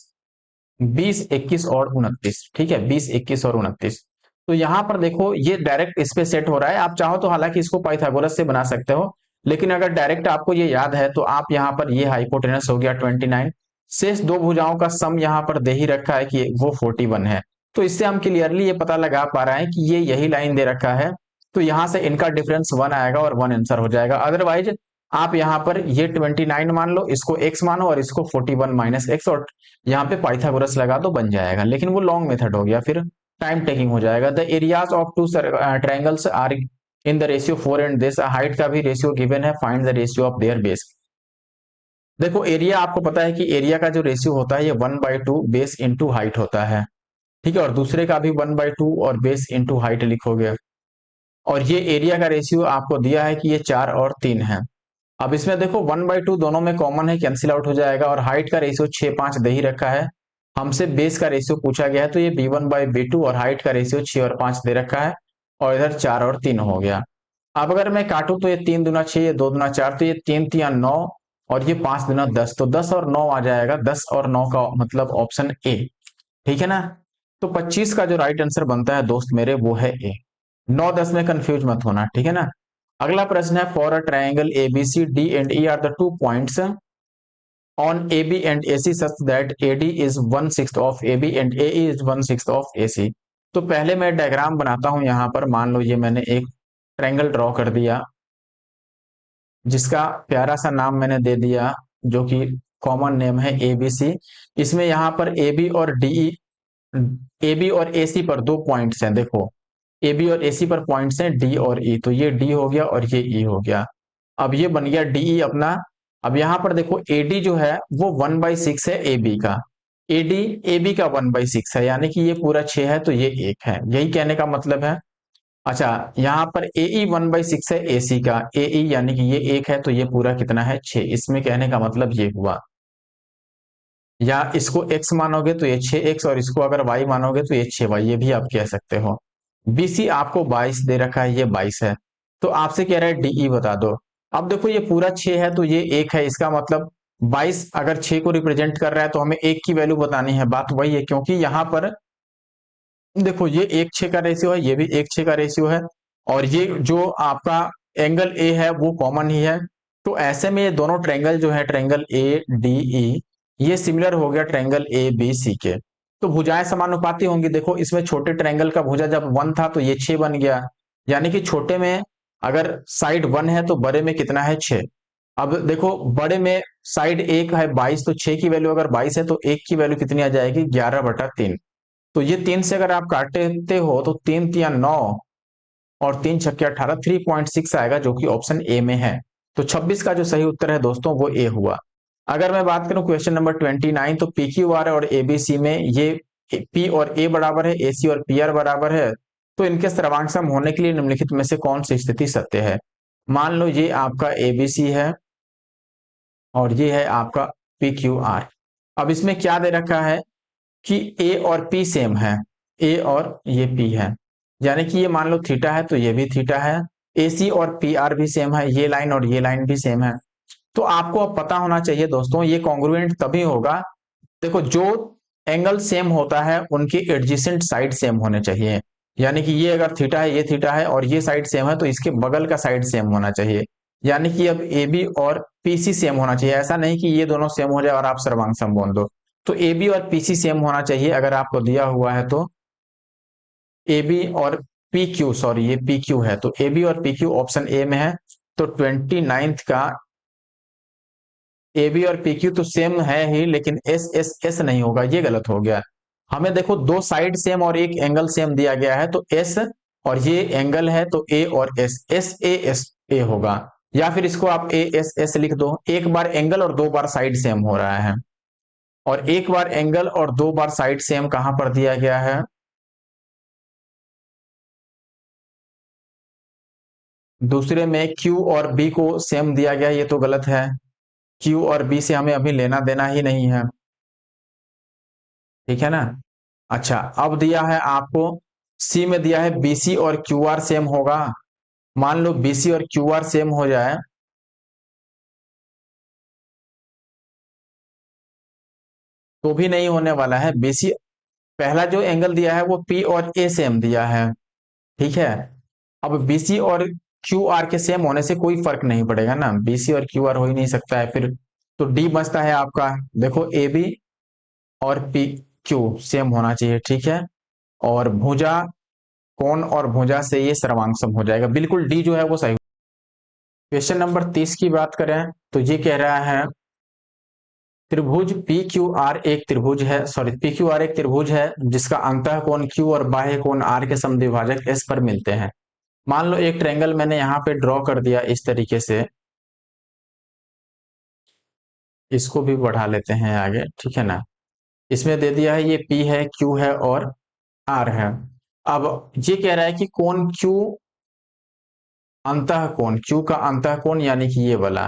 20 21 और 29, ठीक है, 20 21 और 29। तो यहां पर देखो ये डायरेक्ट इस पे सेट हो रहा है। आप चाहो तो हालांकि इसको पाइथागोरस से बना सकते हो, लेकिन अगर डायरेक्ट आपको ये याद है तो आप यहाँ पर ये हाइपोटेनस हो गया 29, शेष दो भुजाओं का सम यहाँ पर दे ही रखा है कि वो 41 है। तो इससे हम क्लियरली ये पता लगा पा रहे हैं कि ये यही लाइन दे रखा है, तो यहां से इनका डिफरेंस 1 आएगा और 1 आंसर हो जाएगा। अदरवाइज आप यहाँ पर ये 29 मान लो, इसको x मानो और इसको 41 माइनस एक्स, और यहाँ पे पाइथागोरस लगा तो बन जाएगा, लेकिन वो लॉन्ग मेथड हो गया, फिर टाइम टेकिंग हो जाएगा। The areas of two triangles are in the ratio 4 and this height का भी रेशियो गिवन है, find the ratio of their base. देखो एरिया आपको पता है कि एरिया का जो रेशियो होता है ये 1/2 बेस इंटू हाइट होता है, ठीक है। और दूसरे का भी 1/2 और बेस इंटू हाइट लिखोगे। और ये एरिया का रेशियो आपको दिया है कि ये 4 और 3 है। अब इसमें देखो 1/2 दोनों में कॉमन है, कैंसिल आउट हो जाएगा, और हाइट का रेशियो 6 5 दे ही रखा है। हमसे बेस का रेशियो पूछा गया है, तो ये b1/b2 और हाइट का रेशियो 6 और 5 दे रखा है, और इधर 4 और 3 हो गया। अब अगर मैं काटूं तो ये 3 दूना 6, ये 2 दूना 4, तो ये 3 तिया 9 और ये 5 दूना 10, तो 10 और 9 आ जाएगा, 10 और 9 का मतलब ऑप्शन ए, ठीक है ना। तो 25 का जो राइट आंसर बनता है दोस्त मेरे वो है ए। 9 10 में कंफ्यूज मत होना, ठीक है ना। अगला प्रश्न है, for a triangle ABC D and E R the two points on AB and AC such that AD is 1/6 of AB and AE is 1/6 of AC। तो पहले मैं डायग्राम बनाता हूं, यहां पर मान लो ये मैंने एक ट्रायंगल ड्रॉ कर दिया जिसका प्यारा सा नाम मैंने दे दिया जो कि कॉमन नेम है एबीसी। इसमें यहां पर AB और DE, AB और AC पर दो पॉइंट्स हैं, देखो AB और AC पर पॉइंट्स हैं D और E, तो ये D हो गया और ये E हो गया। अब ये बन गया DE अपना। अब यहां पर देखो AD जो है वो 1/6 है AB का, AD AB का 1/6 है, यानी कि ये पूरा 6 है तो ये 1 है, यही कहने का मतलब है। अच्छा, यहाँ पर ए ई 1/6 है ए सी का, ए ई यानी कि ये एक है तो ये पूरा कितना है 6। इसमें कहने का मतलब ये हुआ, या इसको x मानोगे तो ये 6x, और इसको अगर y मानोगे तो ये 6y, ये भी आप कह सकते हो। BC आपको 22 दे रखा है, ये 22 है, तो आपसे कह रहा है DE बता दो। अब देखो ये पूरा 6 है तो ये 1 है, इसका मतलब 22 अगर 6 को रिप्रेजेंट कर रहा है तो हमें 1 की वैल्यू बतानी है। बात वही है, क्योंकि यहाँ पर देखो ये 1:6 का रेशियो है, ये भी 1:6 का रेशियो है, और ये जो आपका एंगल ए है वो कॉमन ही है। तो ऐसे में ये दोनों ट्रायंगल जो है, ट्रायंगल ए डी ई, ये सिमिलर हो गया ट्रायंगल ए बी सी के। तो भुजाएं समानुपाती होंगी। देखो इसमें छोटे ट्रायंगल का भुजा जब 1 था तो ये 6 बन गया, यानी कि छोटे में अगर साइड 1 है तो बड़े में कितना है 6। अब देखो बड़े में साइड 1 है 22, तो 6 की वैल्यू अगर 22 है तो 1 की वैल्यू कितनी आ जाएगी 11/3। तो ये 3 से अगर आप काटते हो तो 3 तिया 9 और 3 छक्के 18, 3.6 आएगा, जो कि ऑप्शन ए में है। तो 26 का जो सही उत्तर है दोस्तों वो ए हुआ। अगर मैं बात करूं क्वेश्चन नंबर 29, तो पी क्यू आर और एबीसी में ये पी और ए बराबर है, ए सी और पी आर बराबर है, तो इनके सर्वांग होने के लिए निम्नलिखित में से कौन सी स्थिति सत्य है। मान लो ये आपका एबीसी है और ये है आपका पी क्यू आर। अब इसमें क्या दे रखा है कि ए और पी सेम है, ए और ये पी है, यानी कि ये मान लो थीटा है तो ये भी थीटा है, ए सी और पी आर भी सेम है, ये लाइन और ये लाइन भी सेम है। तो आपको अब पता होना चाहिए दोस्तों, ये कॉन्ग्रुएंट तभी होगा, देखो जो एंगल सेम होता है उनकी एडजेसेंट साइड सेम होने चाहिए। यानी कि ये अगर थीटा है, ये थीटा है और ये साइड सेम है, तो इसके बगल का साइड सेम होना चाहिए। यानी कि अब ए बी और पीसी सेम होना चाहिए, ऐसा नहीं कि ये दोनों सेम हो जाए और आप सर्वांग सम बोल दो। तो ए बी और पीसी सेम होना चाहिए अगर आपको दिया हुआ है तो। ए बी और पी क्यू, सॉरी ये पी क्यू है, तो ए बी और पी क्यू ऑप्शन ए में है। तो 29 का ए बी और पी क्यू तो सेम है ही, लेकिन एस एस एस नहीं होगा, ये गलत हो गया। हमें देखो दो साइड सेम और एक एंगल सेम दिया गया है, तो एस और ये एंगल है तो ए और S, S A S A होगा। या फिर इसको आप ए एस एस लिख दो, एक बार एंगल और दो बार साइड सेम हो रहा है, और एक बार एंगल और दो बार साइड सेम कहां पर दिया गया है, दूसरे में Q और B को सेम दिया गया, ये तो गलत है। Q और B से हमें अभी लेना देना ही नहीं है, ठीक है ना। अच्छा, अब दिया है आपको C में दिया है BC और QR सेम होगा। मान लो BC और QR सेम हो जाए, तो भी नहीं होने वाला है। BC पहला जो एंगल दिया है वो P और A सेम दिया है, ठीक है। अब BC और QR के सेम होने से कोई फर्क नहीं पड़ेगा ना, BC और QR हो ही नहीं सकता है फिर। तो D बचता है आपका, देखो AB और PQ सेम होना चाहिए, ठीक है। और भुजा, कोण और भुजा से ये सर्वांग सम हो जाएगा, बिल्कुल डी जो है वो सही। क्वेश्चन नंबर 30 की बात करें तो ये कह रहा है त्रिभुज पी क्यू आर एक त्रिभुज है, सॉरी पी क्यू आर एक त्रिभुज है जिसका अंतः कोण क्यू और बाह्य कोण आर के समद्विभाजक एस पर मिलते हैं। मान लो एक ट्रायंगल मैंने यहाँ पे ड्रॉ कर दिया इस तरीके से, इसको भी बढ़ा लेते हैं आगे, ठीक है ना। इसमें दे दिया है ये P है, Q है और R है। अब ये कह रहा है कि कोण Q अंतः कोण, Q का अंतः कोण यानी कि ये वाला,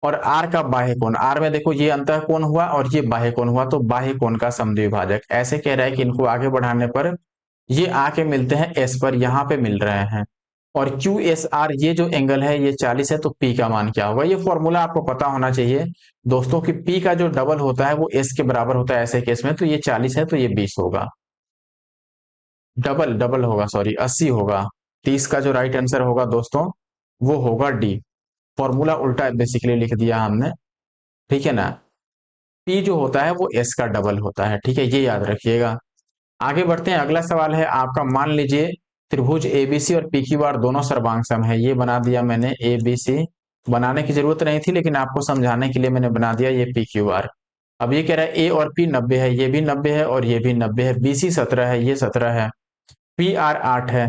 और R का बाह्य कोण, R में देखो ये अंतः कोण हुआ और ये बाह्य कोण हुआ, तो बाह्य कोण का समद्विभाजक। ऐसे कह रहा है कि इनको आगे बढ़ाने पर ये आके मिलते हैं S पर, यहाँ पे मिल रहे हैं। और क्यू एस आर ये जो एंगल है ये 40 है, तो P का मान क्या होगा, ये फॉर्मूला आपको पता होना चाहिए दोस्तों कि P का जो डबल होता है वो S के बराबर होता है ऐसे केस में। तो ये 40 है तो ये 20 होगा, डबल डबल होगा, सॉरी 80 होगा। 30 का जो राइट आंसर होगा दोस्तों वो होगा डी। फॉर्मूला उल्टा बेसिकली लिख दिया हमने, ठीक है ना। P जो होता है वो S का डबल होता है, ठीक है, ये याद रखिएगा। आगे बढ़ते हैं, अगला सवाल है आपका, मान लीजिए त्रिभुज एबीसी और पी क्यू आर दोनों सर्वांग सम है। ये बना दिया मैंने एबीसी, बनाने की जरूरत नहीं थी लेकिन आपको समझाने के लिए मैंने बना दिया ये पी क्यू आर। अब ये कह रहा है ए और पी 90 है, ये भी 90 है और ये भी 90 है, बीसी 17 है, ये 17 है, पी आर 8 है।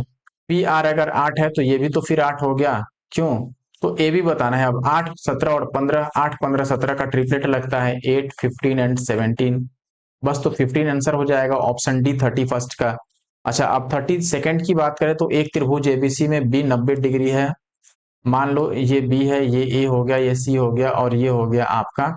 पी आर अगर 8 है तो ये भी तो फिर 8 हो गया, क्यों, तो ए भी बताना है। अब 8 17 और 15, 8 15 17 का ट्रिपलेट लगता है 8 15 एंड 17, बस तो 15 आंसर हो जाएगा ऑप्शन डी 31 का। अच्छा, अब 30 सेकंड की बात करें तो एक त्रिभुज एबीसी में बी 90 डिग्री है। मान लो ये बी है, ये ए हो गया, ये सी हो गया, और ये हो गया आपका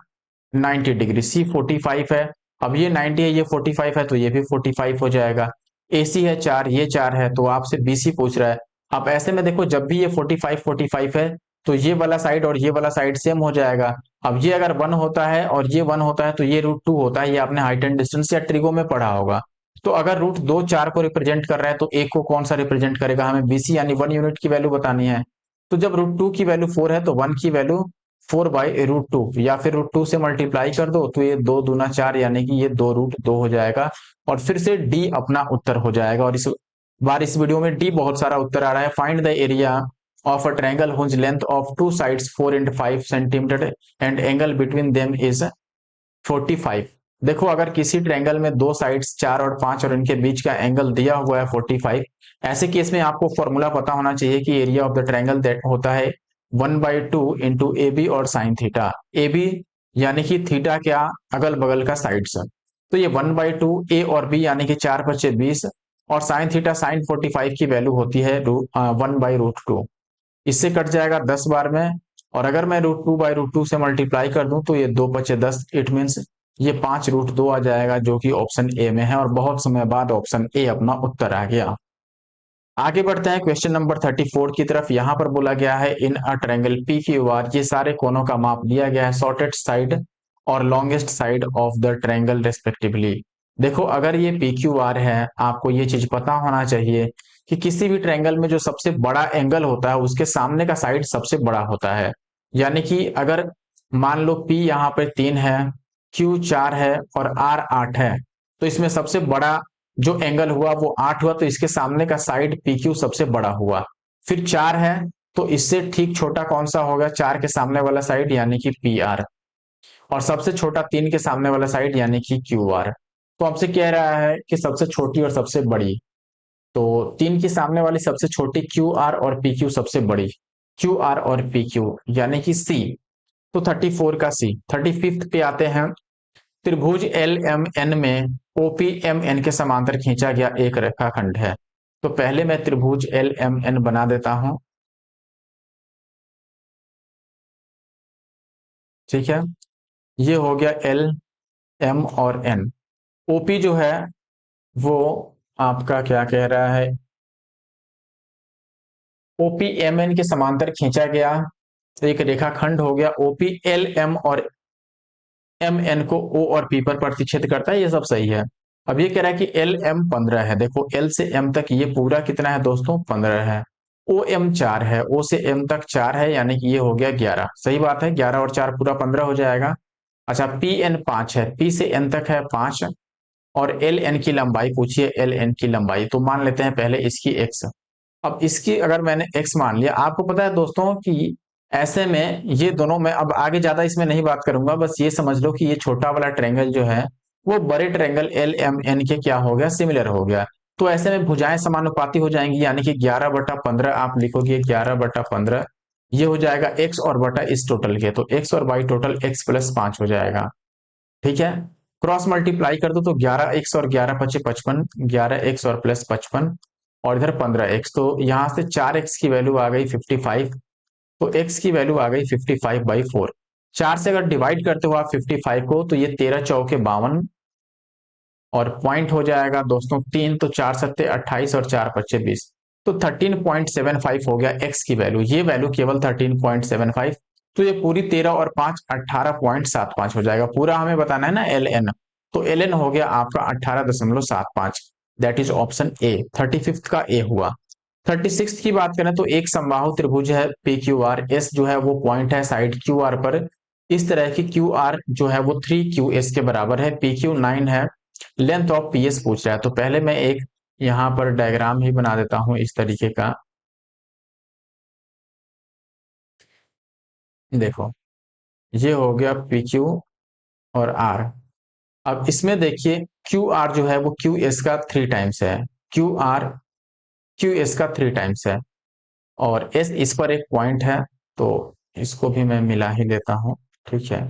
90 डिग्री। सी 45 है। अब ये 90 है, ये 45 है, तो ये भी 45 हो जाएगा। ए सी है 4, ये 4 है, तो आपसे बी सी पूछ रहा है। अब ऐसे में देखो, जब भी ये 45 है, तो ये वाला साइड और ये वाला साइड सेम हो जाएगा। अब ये अगर 1 होता है और ये 1 होता है, तो ये √2 होता है। ये आपने हाइट एंड डिस्टेंस या ट्रिगो में पढ़ा होगा। तो अगर रूट दो 4 को रिप्रेजेंट कर रहा है, तो एक को कौन सा रिप्रेजेंट करेगा? हमें बीसी यानी 1 यूनिट की वैल्यू बतानी है। तो जब √2 की वैल्यू 4 है, तो 1 की वैल्यू 4/√2, या फिर √2 से मल्टीप्लाई कर दो, तो ये 2 दूना 4, यानी कि ये 2√2 हो जाएगा। और फिर से डी अपना उत्तर हो जाएगा। और इस बार इस वीडियो में डी बहुत सारा उत्तर आ रहा है। Find the area of a triangle whose length of two sides 4 × 5 centimetre and angle between them is 45। देखो, अगर किसी ट्रायंगल में दो साइड्स 4 और 5 और इनके बीच का एंगल दिया हुआ है 45, ऐसे केस में आपको फॉर्मूला पता होना चाहिए कि area of the triangle that होता है 1/2 इंटू ए बी और साइन थीटा। ए बी यानी कि थीटा क्या, अगल बगल का साइड्स। तो ये 1/2 ए और बी यानी कि 4×5 = 20, और साइन थीटा साइन 45 की वैल्यू होती है 1/√2। इससे कट जाएगा 10 बार में। और अगर मैं √2/√2 से मल्टीप्लाई कर दूं, तो ये 2×5 = 10। इट मीन्स ये 5√2 आ जाएगा, जो कि ऑप्शन ए में है। और बहुत समय बाद ऑप्शन ए अपना उत्तर आ गया। आगे बढ़ते हैं क्वेश्चन नंबर 34 की तरफ। यहां पर बोला गया है in a triangle P Q R, ये सारे कोनों का माप दिया गया है, शॉर्टेस्ट साइड और longest side of the triangle respectively. देखो, अगर ये पी क्यू आर है, आपको ये चीज पता होना चाहिए कि किसी भी ट्रायंगल में जो सबसे बड़ा एंगल होता है, उसके सामने का साइड सबसे बड़ा होता है। यानी कि अगर मान लो पी यहाँ पे 3 है, क्यू 4 है और आर 8 है, तो इसमें सबसे बड़ा जो एंगल हुआ वो 8 हुआ, तो इसके सामने का साइड पी क्यू सबसे बड़ा हुआ। फिर 4 है, तो इससे ठीक छोटा कौन सा होगा 4 के सामने वाला साइड, यानी कि पी आर। और सबसे छोटा 3 के सामने वाला साइड, यानी कि क्यू आर। तो हमसे कह रहा है कि सबसे छोटी और सबसे बड़ी, तो 3 के सामने वाली सबसे छोटी क्यू आर और पी क्यू सबसे बड़ी क्यू आर और पी क्यू, यानी कि सी। तो 34 का सी। 35 पे आते हैं। त्रिभुज एल एम एन में ओपी एम एन के समांतर खींचा गया एक रेखाखंड है। तो पहले मैं त्रिभुज एल एम एन बना देता हूं। ठीक है, ये हो गया एल एम और एन। ओपी जो है वो आपका क्या कह रहा है, ओपी एम एन के समांतर खींचा गया एक रेखाखंड हो गया। ओपी एल एम और एम एन को ओ और पी पर प्रतिच्छेद करता है, ये सब सही है। अब ये कह रहा है कि एल एम 15 है। देखो, एल से एम तक ये पूरा कितना है दोस्तों, 15 है। ओ एम 4 है, ओ से एम तक 4 है, यानी कि ये हो गया 11। सही बात है, 11 और 4 पूरा 15 हो जाएगा। अच्छा, पी एन 5 है, पी से एन तक है 5। और एल एन की लंबाई पूछिए, एल एन की लंबाई तो मान लेते हैं पहले इसकी एक्स। अब इसकी अगर मैंने एक्स मान लिया, आपको पता है दोस्तों कि ऐसे में ये दोनों, मैं अब आगे ज्यादा इसमें नहीं बात करूंगा, बस ये समझ लो कि ये छोटा वाला ट्रायंगल जो है वो बड़े ट्रायंगल एल एम एन के क्या हो गया, सिमिलर हो गया। तो ऐसे में भुजाएं समानुपाती हो जाएंगी, यानी कि 11/15 आप लिखोगे, 11/15 ये हो जाएगा एक्स और बटा इस टोटल के, तो एक्स और वाई टोटल x+5 हो जाएगा। ठीक है, क्रॉस मल्टीप्लाई कर दो तो 11x और 11×5 = 55, 11x और प्लस 55, और इधर 15x, तो यहां से 4x की वैल्यू आ गई 55। तो x की वैल्यू आ गई 55/4। 4 से अगर डिवाइड करते हो आप 55 को, तो ये 13×4 = 52, और पॉइंट हो जाएगा दोस्तों 3। तो 4×7 = 28 और 4×5 = 20। तो 13.75 हो गया x की वैल्यू, ये वैल्यू केवल 13.75। तो ये पूरी 13 और 5 18.75 हो जाएगा। पूरा हमें बताना है ना एल एन, तो एल एन हो गया आपका 18.75। दैट इज ऑप्शन ए। 35 का ए हुआ। 36 की बात करें तो एक समबाहु त्रिभुज है पी क्यू आर, एस जो है वो पॉइंट है साइड क्यू आर पर। इस तरह की क्यू आर जो है वो 3QS के बराबर है, पी क्यू 9 है, लेंथ ऑफ पी एस पूछ रहा है। तो पहले मैं एक यहां पर डायग्राम ही बना देता हूं इस तरीके का। देखो, ये हो गया पी क्यू और आर। अब इसमें देखिए, क्यू आर जो है वो क्यू एस का 3 टाइम्स है। क्यू आर क्यू एस का 3 टाइम्स है, और एस इस पर एक पॉइंट है, तो इसको भी मैं मिला ही देता हूं। ठीक है,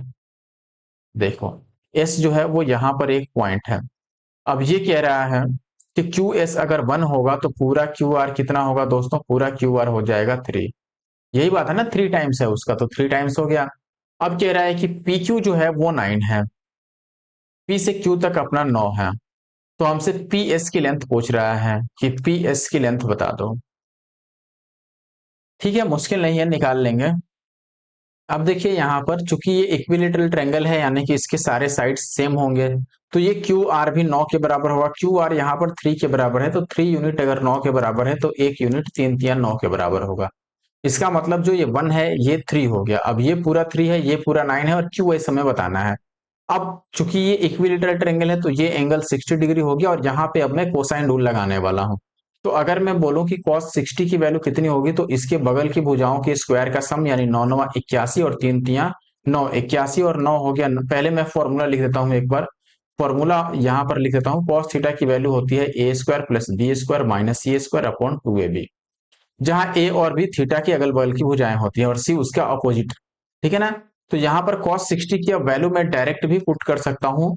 देखो, एस जो है वो यहां पर एक पॉइंट है। अब ये कह रहा है कि क्यू एस अगर 1 होगा तो पूरा क्यू आर कितना होगा दोस्तों, पूरा क्यू आर हो जाएगा 3। यही बात है ना, 3 टाइम्स है उसका तो 3 टाइम्स हो गया। अब कह रहा है कि पी क्यू जो है वो 9 है, पी से क्यू तक अपना 9 है, तो हमसे पी एस की लेंथ पूछ रहा है कि पी एस की लेंथ बता दो। ठीक है, मुश्किल नहीं है, निकाल लेंगे। अब देखिए यहाँ पर चूंकि ये इक्विलेटरल ट्रायंगल है, यानी कि इसके सारे साइड सेम होंगे, तो ये क्यू आर भी 9 के बराबर होगा। क्यू आर यहाँ पर 3 के बराबर है, तो 3 यूनिट अगर 9 के बराबर है तो 1 यूनिट 3 तिया 9 के बराबर होगा। इसका मतलब जो ये 1 है ये 3 हो गया। अब ये पूरा 3 है, ये पूरा 9 है, और क्यू एस हमें बताना है। अब चूंकि ये इक्विलेटरल ट्रायंगल है तो ये एंगल 60 डिग्री हो गया, और यहाँ पे अब मैं कोसाइन रूल लगाने वाला हूँ। तो अगर मैं बोलूं कि cos 60 की वैल्यू कितनी होगी, तो इसके बगल की भुजाओं के स्क्वायर का सम, यानी 9 9 81 और 3 तिया 9, 81 और 9 हो गया। पहले मैं फॉर्मूला लिख देता हूं एक बार, फॉर्मूला यहां पर लिख देता हूं। cos थीटा की वैल्यू होती है A square plus B square minus C square upon 2ab, जहां ए और बी थीटा की अगल बगल की भुजाएं होती है और सी उसका अपोजिट। ठीक है ना। तो यहाँ पर cos 60 की अब वैल्यू मैं डायरेक्ट भी पुट कर सकता हूँ।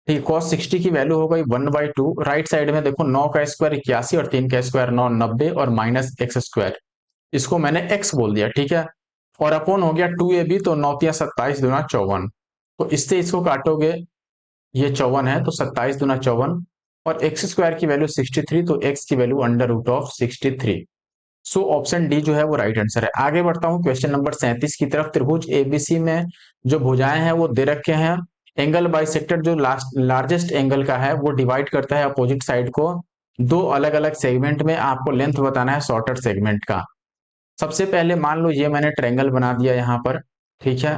ठीक है, cos 60 की वैल्यू हो गई 1/2। राइट साइड में देखो 9 का स्क्वायर 81 और 3 का स्क्वायर 9 90 और माइनस एक्स स्क्वायर, इसको मैंने x बोल दिया। ठीक है, और अपॉन हो गया 2ab, तो 9 तिया 27 दूना 54। तो इससे इसको काटोगे, ये 54 है तो 27 दूना 54, और एक्स स्क्वायर की वैल्यू 63, तो x की value under root of 63। So option D जो है वो राइट आंसर है। आगे बढ़ता हूं क्वेश्चन नंबर 37 की तरफ। त्रिभुज एबीसी में जो भुजाएं हैं वो दे रखे हैं। एंगल बाइसेक्टर जो लार्जेस्ट एंगल का है वो डिवाइड करता है अपोजिट साइड को दो अलग अलग सेगमेंट में। आपको लेंथ बताना है शॉर्टर सेगमेंट का। सबसे पहले मान लो ये मैंने ट्रायंगल बना दिया यहाँ पर। ठीक है,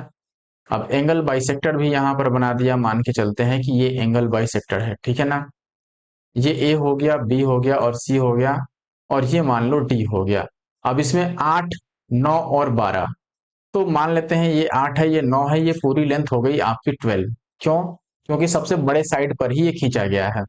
अब एंगल बाइसेक्टर भी यहाँ पर बना दिया। मान के चलते हैं कि ये एंगल बाइसेक्टर है। ठीक है ना, ये ए हो गया, बी हो गया और सी हो गया, और ये मान लो डी हो गया। अब इसमें 8 9 और 12, तो मान लेते हैं ये 8 है, ये 9 है, ये पूरी लेंथ हो गई आपकी 12। क्यों? क्योंकि सबसे बड़े साइड पर ही ये खींचा गया है।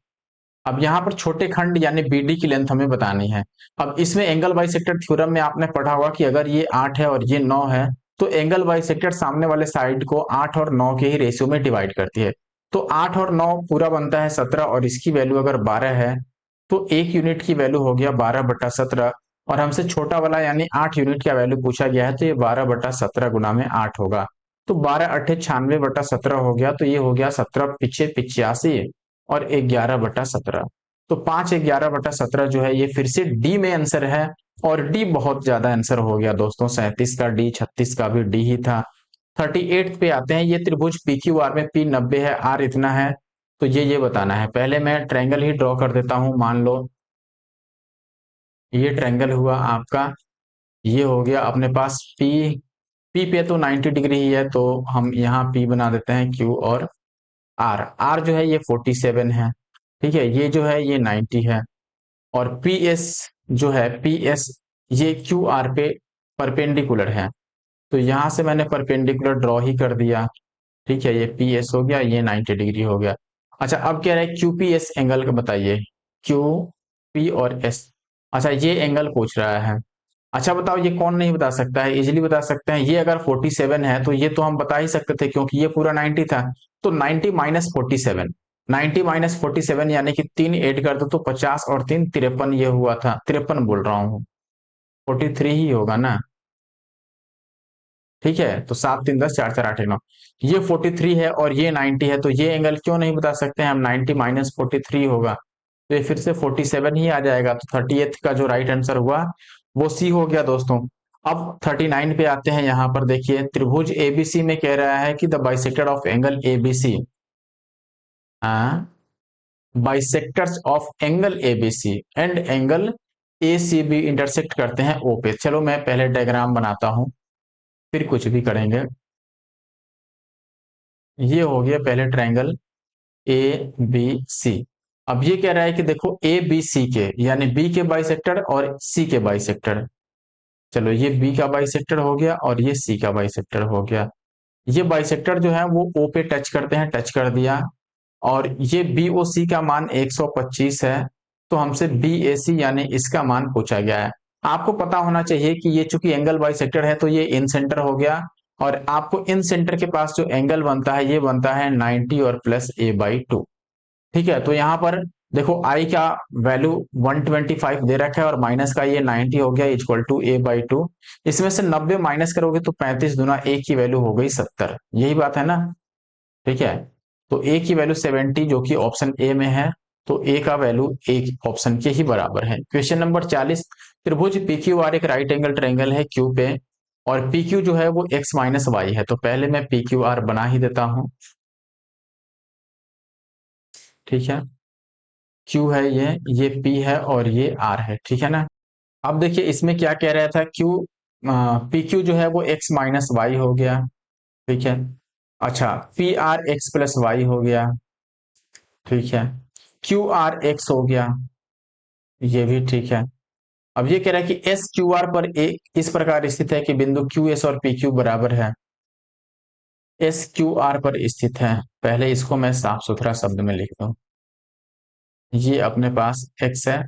अब यहाँ पर छोटे खंड यानी बीडी की लेंथ हमें बतानी है। अब इसमें एंगल बाइसेक्टर थ्योरम में आपने पढ़ा होगा कि अगर ये 8 है और ये 9 है, तो एंगल बाइसेक्टर सामने वाले साइड को 8 और 9 के ही रेशियो में डिवाइड करती है। तो 8 और 9 पूरा बनता है 17, और इसकी वैल्यू अगर 12 है, तो 1 यूनिट की वैल्यू हो गया 12/17। और हमसे छोटा वाला यानी 8 यूनिट का वैल्यू पूछा गया है, तो ये 12/17 गुना में 8 होगा। तो 12 अट्ठे 96/17 हो गया, तो ये हो गया 17 पिछे 85 और 11/17। तो 5 11/17 जो है ये फिर से डी में आंसर है, और डी बहुत ज्यादा आंसर हो गया दोस्तों। 37 का डी, 36 का भी डी ही था। 38 पे आते हैं। ये त्रिभुज पी क्यू आर में पी 90 है, आर इतना है, तो ये बताना है। पहले मैं ट्रायंगल ही ड्रॉ कर देता हूं। मान लो ये ट्रायंगल हुआ आपका, ये हो गया अपने पास पी। पी पे तो 90 डिग्री ही है, तो हम यहाँ पी बना देते हैं क्यू, और आर, आर जो है ये 47 है। ठीक है, ये जो है ये 90 है, और पी एस जो है पी एस ये क्यू आर पे परपेंडिकुलर है, तो यहां से मैंने परपेंडिकुलर ड्रॉ ही कर दिया। ठीक है, ये पी एस हो गया, ये 90 डिग्री हो गया। अच्छा, अब कह रहे हैं क्यू पी एस एंगल का बताइए। क्यू पी और एस, अच्छा ये एंगल पूछ रहा है। अच्छा बताओ, ये कौन नहीं बता सकता है? इजीली बता सकते हैं। ये अगर 47 है तो ये तो हम बता ही सकते थे, क्योंकि ये पूरा 90 था। तो 90 माइनस 47, 90 माइनस 47 यानी कि 3 ऐड कर दो तो 50 और 3 53, ये हुआ था। 53 बोल रहा हूँ, 43 ही होगा ना। ठीक है, तो 7 3 10 4 4 8 9, ये 43 है और ये 90 है, तो ये एंगल क्यों नहीं बता सकते हैं हम? 90 माइनस 43 होगा, तो ये फिर से 47 ही आ जाएगा। तो 38 का जो राइट आंसर हुआ वो सी हो गया दोस्तों। अब 39 पे आते हैं। यहाँ पर देखिए त्रिभुज एबीसी में कह रहा है कि the bisector of angle ABC, bisectors of angle ABC and angle ACB intersect करते हैं ओ पे। चलो मैं पहले डायग्राम बनाता हूं, फिर कुछ भी करेंगे। ये हो गया पहले ट्रायंगल ए बी सी। अब ये कह रहा है कि देखो ए बी सी के, यानी बी के बाइसेक्टर और सी के बाइसेक्टर। चलो ये बी का बाइसेक्टर हो गया और ये सी का बाइसेक्टर हो गया। ये बाइसेक्टर जो है वो ओ पे टच करते हैं, टच कर दिया। और ये बी ओ सी का मान 125 है, तो हमसे बी ए सी यानी इसका मान पूछा गया है। आपको पता होना चाहिए कि ये चूंकि एंगल बाइसेक्टर है तो ये इन सेंटर हो गया, और आपको इन सेंटर के पास जो एंगल बनता है ये बनता है 90 और प्लस a/2। ठीक है, तो यहाँ पर देखो आई का वैल्यू 125 दे रखा है और माइनस का ये 90 हो गया, इक्वल टू a/2। इसमें से 90 माइनस करोगे तो 35 दुना a की वैल्यू हो गई 70, यही बात है ना। ठीक है, तो a की वैल्यू 70 जो कि ऑप्शन ए में है, तो a का वैल्यू एक ऑप्शन के ही बराबर है। क्वेश्चन नंबर 40, त्रिभुज PQR एक राइट एंगल ट्रायंगल है Q पे, और PQ जो है वो x माइनस वाई है। तो पहले मैं PQR बना ही देता हूं। ठीक है, Q है ये P है और ये R है, ठीक है ना। अब देखिए इसमें क्या कह रहा था, PQ जो है वो x माइनस वाई हो गया। ठीक है, अच्छा PR x प्लस वाई हो गया। ठीक है, QR x हो गया, ये भी ठीक है। अब ये कह रहा है कि एस क्यू आर पर एक इस प्रकार स्थित है कि बिंदु क्यू एस और पी क्यू बराबर है। एस क्यू आर पर स्थित है, पहले इसको मैं साफ सुथरा शब्द में लिखता हूं। ये अपने पास एक्स है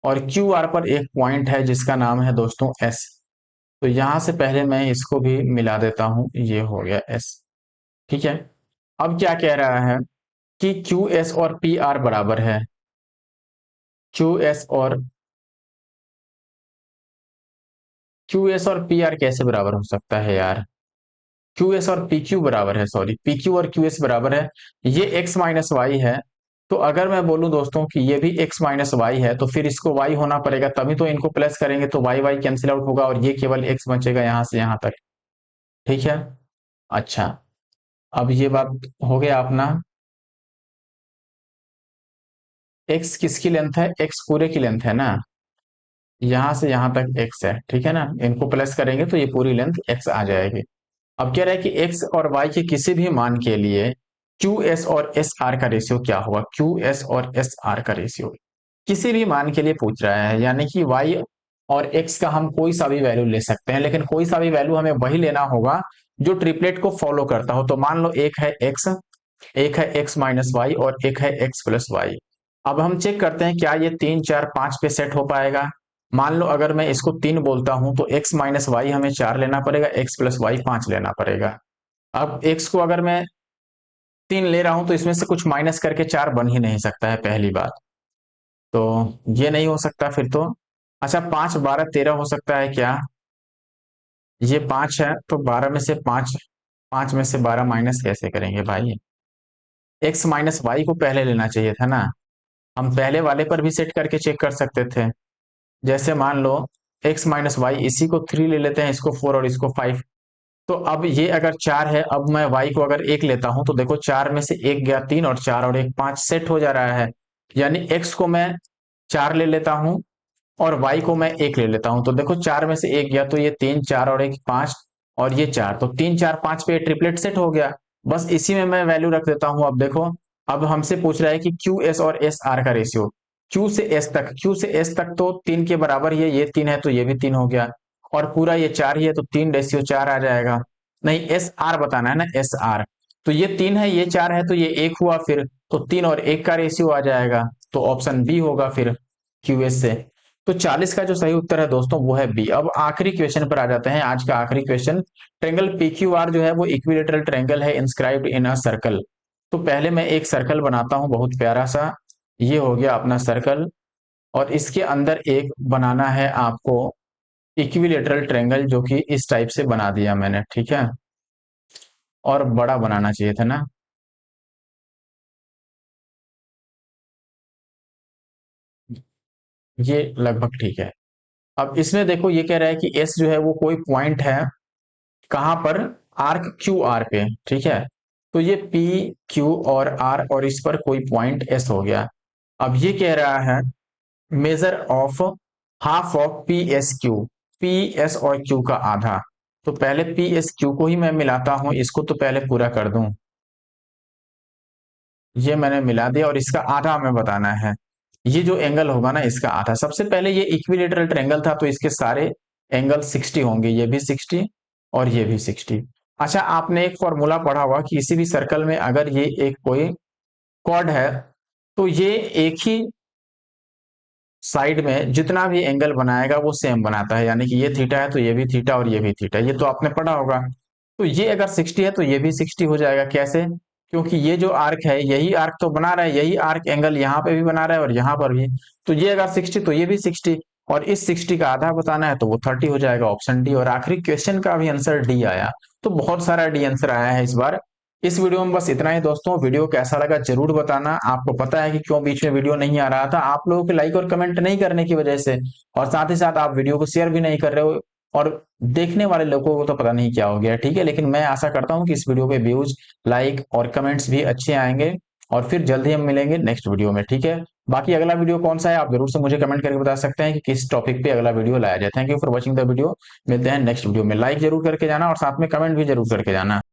और क्यू आर पर एक पॉइंट है जिसका नाम है दोस्तों एस। तो यहां से पहले मैं इसको भी मिला देता हूं, ये हो गया एस। ठीक है, अब क्या कह रहा है कि क्यू एस और पी आर बराबर है। क्यू एस और पी आर कैसे बराबर हो सकता है यार। क्यू एस और पी क्यू बराबर है, सॉरी पी क्यू और क्यू एस बराबर है। ये एक्स माइनस वाई है। तो अगर मैं बोलूं दोस्तों कि ये भी एक्स माइनस वाई है, तो फिर इसको वाई होना पड़ेगा, तभी तो इनको प्लस करेंगे तो वाई वाई कैंसिल आउट होगा और ये केवल एक्स बचेगा यहां से यहां तक। ठीक है, अच्छा अब ये बात हो गया अपना। एक्स किसकी लेंथ है, एक्स पूरे की लेंथ है ना, यहां से यहां तक एक्स है। ठीक है ना, इनको प्लस करेंगे तो ये पूरी लेंथ एक्स आ जाएगी। अब कह रहा है कि x और y के किसी भी मान के लिए क्यू एस और एस आर का रेशियो क्या होगा। क्यू एस और एस आर का रेशियो किसी भी मान के लिए पूछ रहा है, यानी कि y और x का हम कोई सा भी वैल्यू ले सकते हैं, लेकिन कोई सा भी वैल्यू हमें वही लेना होगा जो ट्रिपलेट को फॉलो करता हो। तो मान लो एक है x, एक है x माइनस वाई और एक है x प्लस वाई। अब हम चेक करते हैं क्या ये 3 4 5 पे सेट हो पाएगा। मान लो अगर मैं इसको 3 बोलता हूं तो x माइनस वाई हमें 4 लेना पड़ेगा, x प्लस वाई 5 लेना पड़ेगा। अब x को अगर मैं 3 ले रहा हूं तो इसमें से कुछ माइनस करके 4 बन ही नहीं सकता है, पहली बात तो ये नहीं हो सकता फिर तो। अच्छा 5 12 13 हो सकता है क्या, ये 5 है तो 12 में से 5, 5 में से 12 माइनस कैसे करेंगे भाई। x माइनस वाई को पहले लेना चाहिए था ना, हम पहले वाले पर भी सेट करके चेक कर सकते थे। जैसे मान लो x माइनस वाई, इसी को 3 ले लेते हैं, इसको 4 और इसको 5। तो अब ये अगर 4 है, अब मैं y को अगर 1 लेता हूं तो देखो 4 में से 1 गया 3 और 4 और 1 5 सेट हो जा रहा है। यानी x को मैं 4 ले लेता हूं और y को मैं 1 ले लेता हूं, तो देखो 4 में से 1 गया तो ये 3 4 और 1 5 और ये 4, तो 3 4 5 पे ट्रिपलेट सेट हो गया। बस इसी में मैं वैल्यू रख देता हूं। अब देखो, अब हमसे पूछ रहा है कि क्यू एस और एस आर का रेशियो। क्यू से एस तक तो 3 के बराबर ही है, ये 3 है तो ये भी 3 हो गया, और पूरा ये 4 ही है तो 3/4 आ जाएगा। नहीं एस आर बताना है ना, एस आर। तो ये 3 है ये 4 है तो ये 1 हुआ, फिर तो 3 और 1 का रेशियो आ जाएगा, तो ऑप्शन बी होगा फिर क्यू एस से। तो 40 का जो सही उत्तर है दोस्तों वो है बी। अब आखिरी क्वेश्चन पर आ जाते हैं, आज का आखिरी क्वेश्चन। ट्रेंगल पीक्यूआर जो है वो इक्विलेटरल ट्रेंगल है इंस्क्राइब्ड इन अ सर्कल। तो पहले मैं एक सर्कल बनाता हूं बहुत प्यारा सा, ये हो गया अपना सर्कल, और इसके अंदर एक बनाना है आपको इक्विलेटरल ट्रेंगल, जो कि इस टाइप से बना दिया मैंने। ठीक है, और बड़ा बनाना चाहिए था ना, ये लगभग ठीक है। अब इसमें देखो ये कह रहा है कि एस जो है वो कोई पॉइंट है कहां पर, आर्क क्यू आर पे। ठीक है, तो ये पी क्यू और आर और इस पर कोई पॉइंट एस हो गया। अब ये कह रहा है measure of half of P S Q, P S और क्यू का आधा। तो पहले पी एस क्यू को ही मैं मिलाता हूं, इसको तो पहले पूरा कर दूं। ये मैंने मिला दिया और इसका आधा हमें बताना है। ये जो एंगल होगा ना इसका आधा, सबसे पहले ये इक्विलेटरल ट्रायंगल था तो इसके सारे एंगल 60 होंगे, ये भी 60 और ये भी 60। अच्छा आपने एक फॉर्मूला पढ़ा होगा कि किसी भी सर्कल में अगर ये एक कोई कॉर्ड है तो ये एक ही साइड में जितना भी एंगल बनाएगा वो सेम बनाता है, यानी कि ये थीटा है तो ये भी थीटा और ये भी थीटा, ये तो आपने पढ़ा होगा। तो ये अगर 60 है तो ये भी 60 हो जाएगा, कैसे क्योंकि ये जो आर्क है यही आर्क तो बना रहा है, यही आर्क एंगल यहाँ पे भी बना रहा है और यहाँ पर भी। तो ये अगर 60 तो ये भी 60, और इस 60 का आधा बताना है तो वो 30 हो जाएगा, ऑप्शन डी। और आखिरी क्वेश्चन का भी आंसर डी आया। तो बहुत सारा डी आंसर आया है इस बार। इस वीडियो में बस इतना ही दोस्तों। वीडियो कैसा लगा जरूर बताना। आपको पता है कि क्यों बीच में वीडियो नहीं आ रहा था, आप लोगों के लाइक और कमेंट नहीं करने की वजह से। और साथ ही साथ आप वीडियो को शेयर भी नहीं कर रहे हो, और देखने वाले लोगों को तो पता नहीं क्या हो गया, ठीक है। लेकिन मैं आशा करता हूँ कि इस वीडियो पे व्यूज, लाइक और कमेंट्स भी अच्छे आएंगे। और फिर जल्द ही हम मिलेंगे नेक्स्ट वीडियो में, ठीक है। बाकी अगला वीडियो कौन सा है आप जरूर से मुझे कमेंट करके बता सकते हैं कि किस टॉपिक पे अगला वीडियो लाया जाए। Thank you for watching the video. मिलते हैं नेक्स्ट वीडियो में। लाइक जरूर करके जाना और साथ में कमेंट भी जरूर करके जाना।